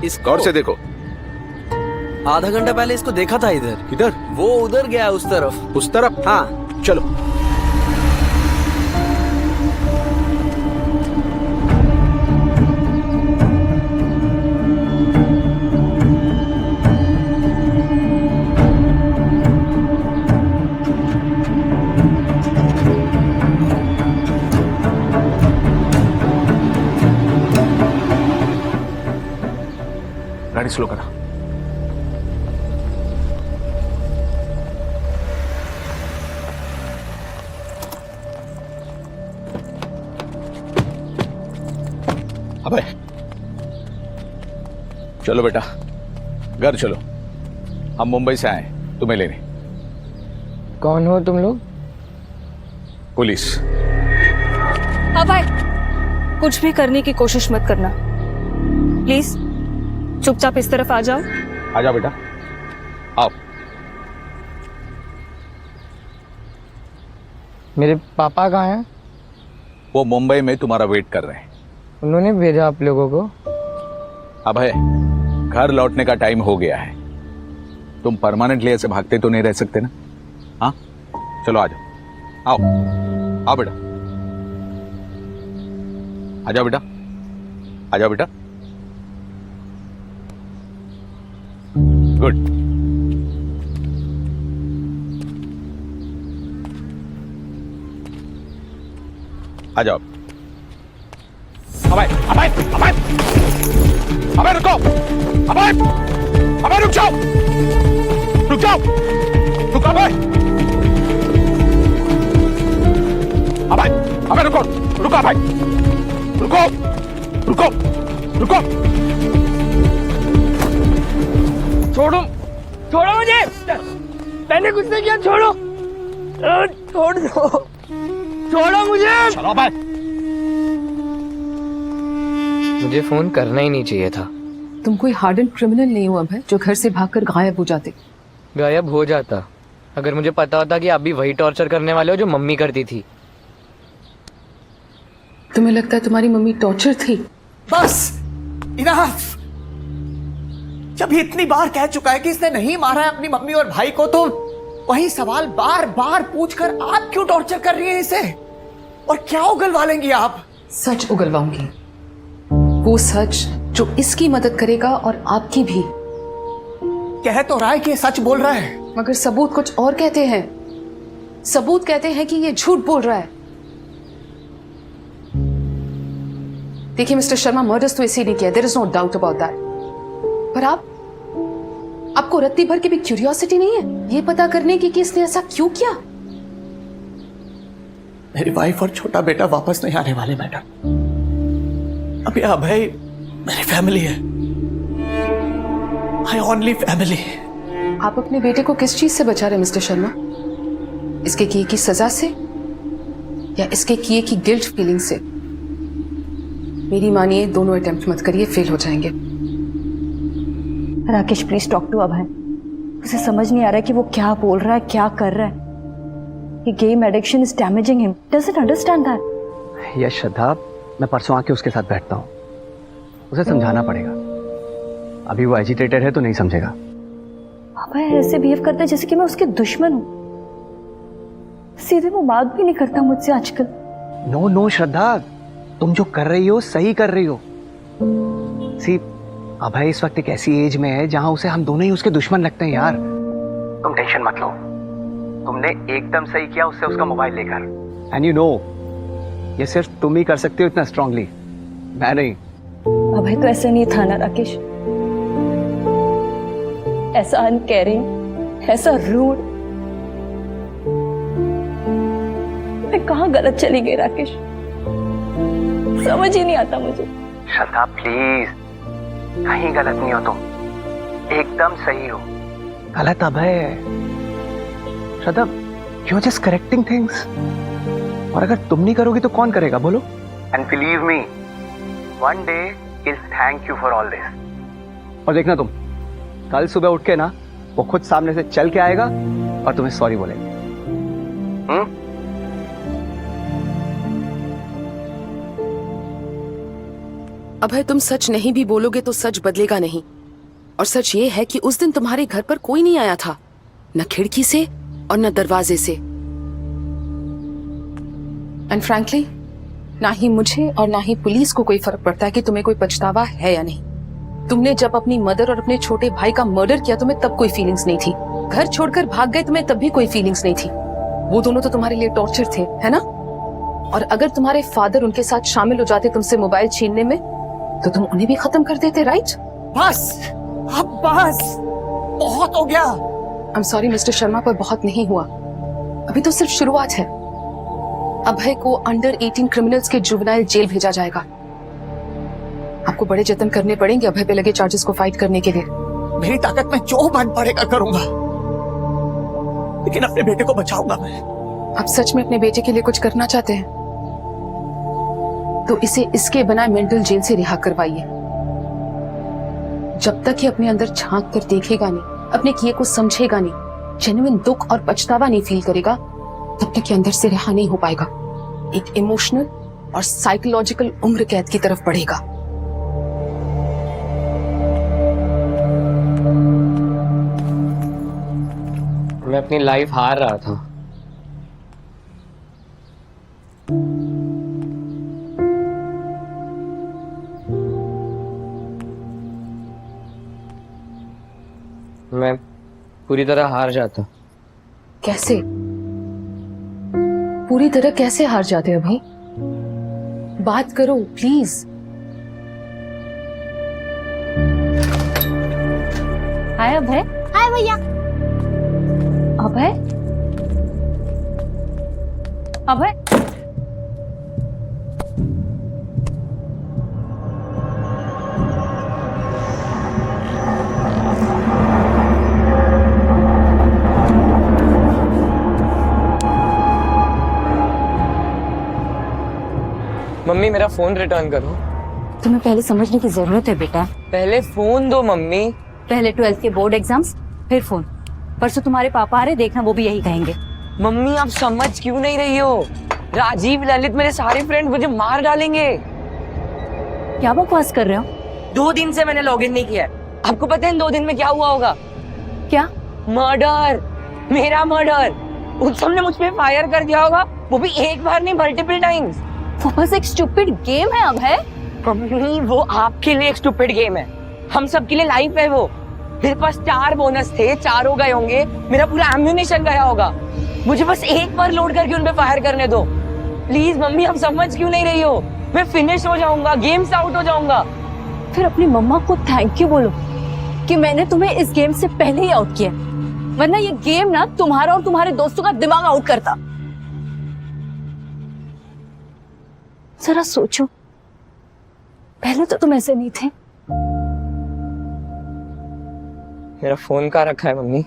इस गौर से देखो। आधा घंटा पहले इसको देखा था इधर। किधर? वो उधर गया उस तरफ। उस तरफ? हाँ चलो। गाड़ी स्लो करा। अबे चलो बेटा, घर चलो। हम मुंबई से आए तुम्हें लेने। कौन हो तुम लोग? पुलिस। अभय, कुछ भी करने की कोशिश मत करना प्लीज। चुपचाप इस तरफ आ जाओ। आ जाओ बेटा, आओ। मेरे पापा कहाँ हैं? वो मुंबई में तुम्हारा वेट कर रहे हैं। उन्होंने भेजा आप लोगों को? अभय, घर लौटने का टाइम हो गया है। तुम परमानेंटली ऐसे भागते तो नहीं रह सकते ना। हाँ चलो आ जाओ, आओ आओ बेटा, आ जाओ बेटा, आ जाओ बेटा। गुड। आ जाओ। अभय अभय अभय अभय रुको, अभय अभय रुक जाओ, रुक जाओ, रुक अभय, अभय अभय रुको, रुको अभय, रुको रुको रुको। छोड़ो, छोड़ो मुझे, मैंने कुछ नहीं किया। छोड़ो, छोड़ दो, छोड़ो मुझे। चलो अभय। मुझे फोन करना ही नहीं चाहिए था। तुम कोई हार्ड एंड क्रिमिनल नहीं हो अभय जो घर से भागकर गायब हो जाते। गायब हो जाता अगर मुझे पता होता कि आप भी वही टॉर्चर करने वाले हो जो मम्मी करती थी। तुम्हें लगता है तुम्हारी मम्मी टॉर्चर थी? बस इनफ। जब ये इतनी बार कह चुका है कि इसने नहीं मारा है अपनी मम्मी और भाई को, तो वही सवाल बार बार पूछकर आप क्यों टॉर्चर कर रही हैं इसे? और क्या उगलवा लेंगी आप? सच उगलवाऊंगी, वो सच जो इसकी मदद करेगा और आपकी भी। कह तो रहा है कि ये सच बोल रहा है, मगर सबूत कुछ और कहते हैं। सबूत कहते हैं कि ये झूठ बोल रहा है। देखिए मिस्टर शर्मा, मर्डर्स तो इसी ने किया, there is no doubt about that. पर आपको रत्ती भर की भी क्यूरियोसिटी नहीं है ये पता करने की कि इसने ऐसा क्यों किया? मेरी वाइफ और छोटा बेटा वापस नहीं आने वाले मैडम। अब ये अभय मेरी फैमिली है, माय ओनली फैमिली। आप अपने बेटे को किस चीज से बचा रहे मिस्टर शर्मा? इसके किए की सजा से या इसके किए की गिल्ट फीलिंग से? मेरी मानिए दोनों अटेम्प्ट मत करिए, फेल हो जाएंगे। राकेश प्लीज टॉक टू अभय। उसे समझ नहीं आ रहा है कि वो क्या बोल रहा है, क्या कर रहा है। ये game addiction is damaging him. Doesn't understand that. Yes Shraddha, मैं परसों आके उसके साथ बैठता हूँ, उसे समझाना पड़ेगा। अभी वो एजिटेटेड है तो नहीं समझेगा। अभय ऐसे बिहेव करता है जैसे कि मैं उसके दुश्मन हूँ। सीधे वो बात भी नहीं करता मुझसे आजकल। नो नो श्रद्धा, तुम जो कर रही हो सही कर रही हो। सी, अभय इस वक्त एक ऐसी एज में है जहां उसे हम दोनों ही उसके दुश्मन लगते हैं यार। तुम टेंशन मत लो, तुमने एकदम सही किया उससे उसका मोबाइल लेकर। एंड यू नो, ये सिर्फ तुम ही कर सकते हो इतना स्ट्रांगली, मैं नहीं। अभय तो ऐसे नहीं था ना राकेश, ऐसा अनकेयरिंग, ऐसा रूड। मैं कहाँ गलत चली गई राकेश, समझ ही नहीं आता मुझे। श्रद्धा प्लीज, कहीं गलत नहीं हो तुम, एकदम सही हो। गलत अभय है Shraddha, you are just correcting things. और अगर तुम नहीं करोगी तो कौन करेगा बोलो? And believe me, one day is thank you for all this. और देखना तुम, कल सुबह उठ के ना वो खुद सामने से चल के आएगा और तुम्हें सॉरी बोलेगा। अभय, तुम सच नहीं भी बोलोगे तो सच बदलेगा नहीं। और सच ये है कि उस दिन तुम्हारे घर पर कोई नहीं आया था, न खिड़की से और न दरवाजे से। एंड फ्रैंकली, ना ही मुझे और ना ही पुलिस को कोई फर्क पड़ता है कि तुम्हें कोई पछतावा है या नहीं। तुमने जब अपनी मदर और अपने छोटे भाई का मर्डर किया तुम्हें तब कोई फीलिंग्स नहीं थी। घर छोड़कर भाग गए तुम्हें तब भी कोई फीलिंग्स नहीं थी। वो दोनों तो तुम्हारे लिए टॉर्चर थे, है ना? और अगर तुम्हारे फादर उनके साथ शामिल हो जाते तुमसे मोबाइल छीनने में तो तुम उन्हें भी खत्म कर देते, राइट? बस, अब बस, बहुत हो गया। आई एम सॉरी मिस्टर शर्मा, पर बहुत नहीं हुआ। अभी तो सिर्फ शुरुआत है। अभय को अंडर 18 क्रिमिनल्स के जुवेनाइल जेल भेजा जाएगा। आपको बड़े जतन करने पड़ेंगे अभय पे लगे चार्जेस को फाइट करने के लिए। मेरी ताकत में जो बन पड़ेगा करूंगा, लेकिन अपने बेटे को बचाऊंगा मैं। आप सच में अपने बेटे के लिए कुछ करना चाहते हैं तो इसे इसके बनाए मेंटल जेल से रिहा करवाइए। जब तक ये अपने अंदर झांक कर देखेगा नहीं, अपने किए को समझेगा नहीं, जेन्युइन दुख और पछतावा नहीं फील करेगा, तब तक ये अंदर से रिहा नहीं हो पाएगा। एक इमोशनल और साइकोलॉजिकल उम्र कैद की तरफ बढ़ेगा। मैं अपनी लाइफ हार रहा था। मैं पूरी तरह हार जाता। कैसे? पूरी तरह कैसे हार जाते अभी? बात करो प्लीज। हाय अभय। हाय भैया। अभय, अभय, मम्मी मेरा फोन रिटर्न करो। तुम्हें पहले समझने की जरूरत है बेटा। पहले फोन दो मम्मी। पहले 12th के बोर्ड एग्जाम्स, फिर फोन। परसों तुम्हारे पापा आ रहे, देखना वो भी यही कहेंगे। मम्मी आप समझ क्यों नहीं रही हो? राजीव, ललित, मेरे सारे फ्रेंड मुझे मार डालेंगे। क्या बकवास कर रहे हो? 2 दिन से मैंने लॉगिन नहीं किया है। आपको पता है इन 2 दिन में क्या हुआ होगा? क्या? मर्डर, मेरा मर्डर। उन सबने मुझ पे फायर कर दिया होगा, वो भी एक बार नहीं मल्टीपल टाइम्स। वो बस एक स्टूपिड गेम है अभय। मम्मी वो आपके लिए एक स्टूपिड गेम है, हम सब के लिए लाइफ है वो। मेरे पास 4 बोनस थे, 4 हो गए होंगे, मेरा पूरा एम्यूनिशन गया होगा। मुझे बस एक बार लोड करके उन पे फायर करने दो प्लीज। मम्मी आप समझ क्यों नहीं रही हो? मैं फिनिश हो जाऊंगा, गेम से आउट हो जाऊंगा। फिर अपनी मम्मा को थैंक यू बोलो कि मैंने तुम्हें इस गेम से पहले ही आउट किया, वरना ये गेम ना तुम्हारा और तुम्हारे दोस्तों का दिमाग आउट करता। जरा सोचो, पहले तो तुम ऐसे नहीं थे। मेरा फोन कहाँ रखा है मम्मी?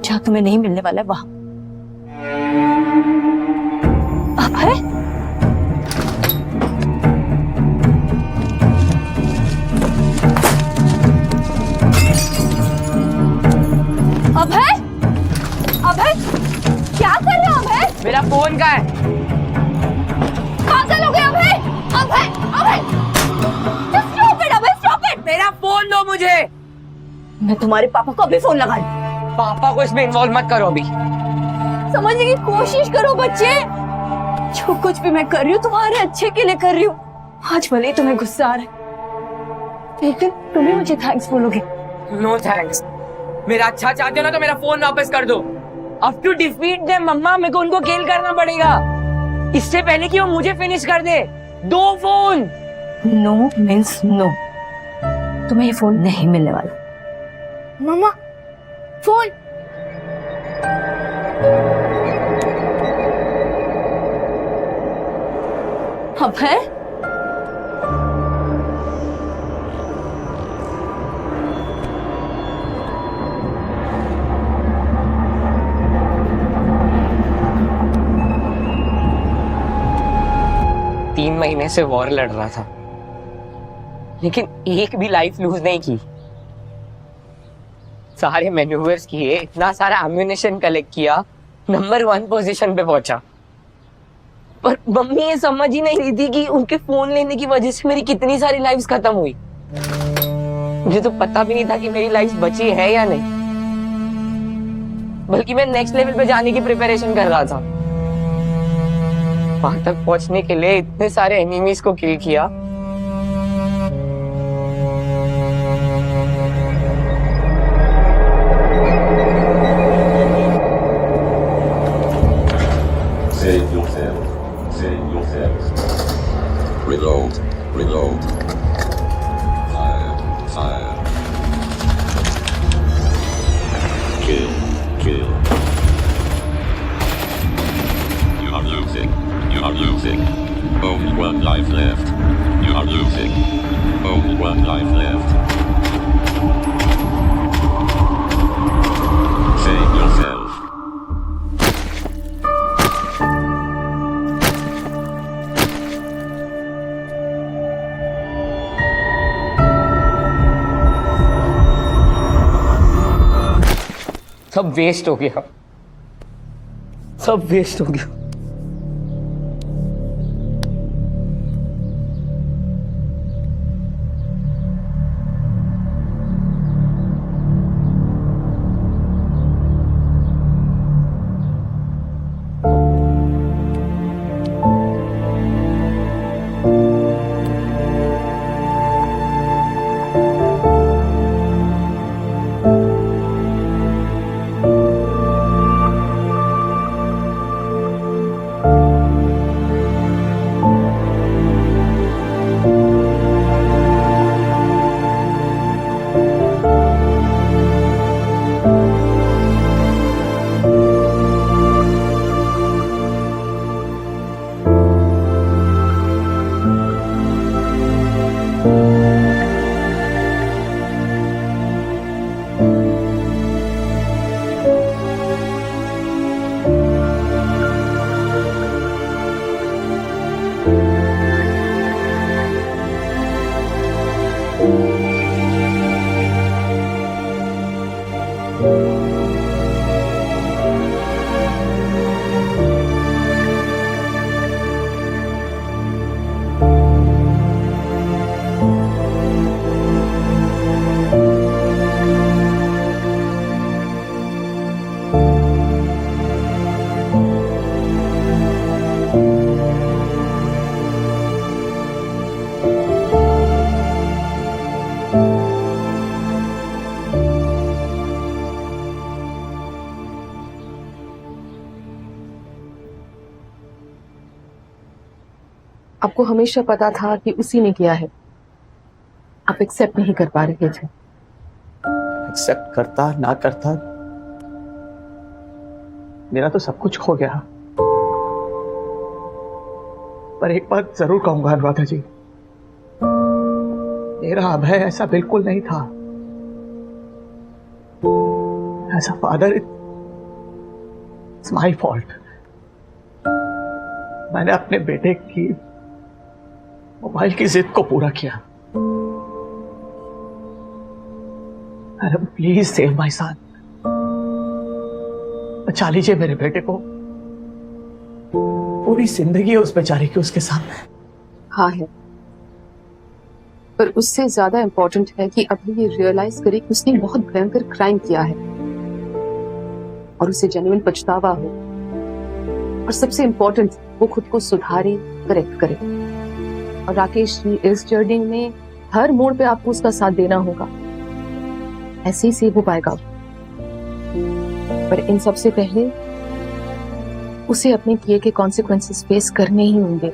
जहाँ तुम्हें नहीं मिलने वाला है वहां। अभय, मुझे। मैं तुम्हारे पापा को अभी फोन लगा लूं। पापा को इसमें इन्वॉल्व मत करो अभी। समझने की कोशिश करो बच्चे, जो कुछ भी मैं कर रही हूँ तुम्हारे अच्छे के लिए कर रही हूँ। आज भले ही तुम्हें गुस्सा आ रहा है, एक दिन तुम ही मुझे थैंक्स बोलोगे। No thanks. मेरा अच्छा चाहते हो ना तो मेरा फोन वापस कर दो। अब टू डिफीट देम मम्मा, मेरे को उनको किल करना पड़ेगा इससे पहले कि वो मुझे फिनिश कर दे। दो फोन। नो मीन्स नो, तुम्हें ये फोन नहीं मिलने वाला। मम्मा फोन। अभय, तीन महीने से वॉर लड़ रहा था लेकिन एक भी लाइफ लूज नहीं की। सारे मैन्यूवर्स किए, इतना सारा एम्यूनेशन कलेक्ट किया, नंबर 1 पोजीशन पे पहुंचा। पर मम्मी ये समझ ही नहीं रही थी कि उनके फोन लेने की वजह से मेरी कितनी सारी लाइफ्स खत्म हुई। मुझे तो पता भी नहीं था कि मेरी लाइफ बची है या नहीं, बल्कि मैं नेक्स्ट लेवल पे जाने की प्रिपरेशन कर रहा था। वहां तक पहुंचने के लिए इतने सारे एनिमीज को किल किया। Save yourself. Save yourself. Reload. Reload. Fire. Fire. Kill. Kill. You are losing. You are losing. Only one life left. You are losing. Only one life left. Save yourself. सब वेस्ट हो गया, सब waste हो गया। आपको हमेशा पता था कि उसी ने किया है, आप एक्सेप्ट नहीं कर पा रहे थे। एक्सेप्ट करता ना करता, मेरा तो सब कुछ हो गया। पर एक बात जरूर कहूंगा अनुराधा जी, मेरा अभय ऐसा बिल्कुल नहीं था। As a father it's my fault. मैंने अपने बेटे की मोबाइल की जिद को पूरा किया। Madam please save my son, बचा लीजिए मेरे बेटे को। पूरी जिंदगी है उस बेचारे की उसके सामने। हाँ है, पर उससे ज्यादा इम्पोर्टेंट है कि अभी ये रियलाइज करे कि उसने बहुत भयंकर क्राइम किया है और उसे जेन्युइन पछतावा हो, और सबसे इम्पोर्टेंट वो खुद को सुधारे, करेक्ट करे। और राकेश जी, इस जर्नी में हर मोड़ पे आपको उसका साथ देना होगा, ऐसे ही सेव हो पाएगा। पर इन सबसे पहले उसे अपने किए के कॉन्सिक्वेंसेस फेस करने ही होंगे।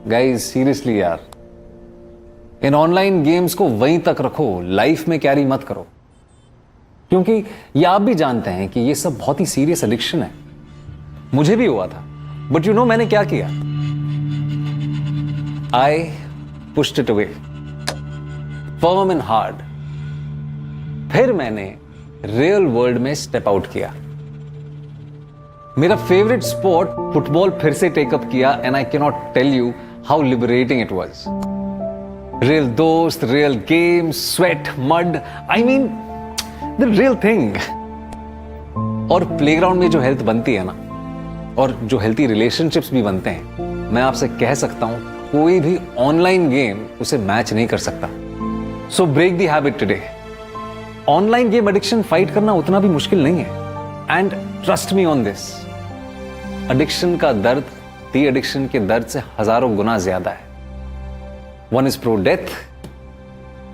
गाइस सीरियसली यार, इन ऑनलाइन गेम्स को वहीं तक रखो, लाइफ में कैरी मत करो, क्योंकि ये आप भी जानते हैं कि ये सब बहुत ही सीरियस एडिक्शन है। मुझे भी हुआ था, बट यू नो मैंने क्या किया? I pushed it away firm and hard. फिर मैंने रियल वर्ल्ड में स्टेप आउट किया, मेरा फेवरेट स्पोर्ट फुटबॉल फिर से टेकअप किया, and I can not tell you how liberating it was. Real दोस्त, real game, sweat, mud, I mean the real thing. और प्लेग्राउंड में जो हेल्थ बनती है ना, और जो हेल्थी रिलेशनशिप्स भी बनते हैं, मैं आपसे कह सकता हूं कोई भी ऑनलाइन गेम उसे मैच नहीं कर सकता। So break the habit today. Online game addiction fight करना उतना भी मुश्किल नहीं है, and trust me on this, addiction का दर्द डी एडिक्शन के दर्द से हजारों गुना ज्यादा है। One is pro death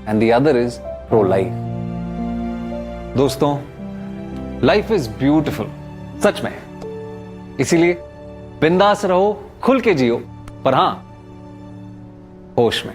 and the other is pro life. दोस्तों, लाइफ इज ब्यूटिफुल, सच में। इसीलिए बिंदास रहो, खुल के जियो, पर हां, होश में।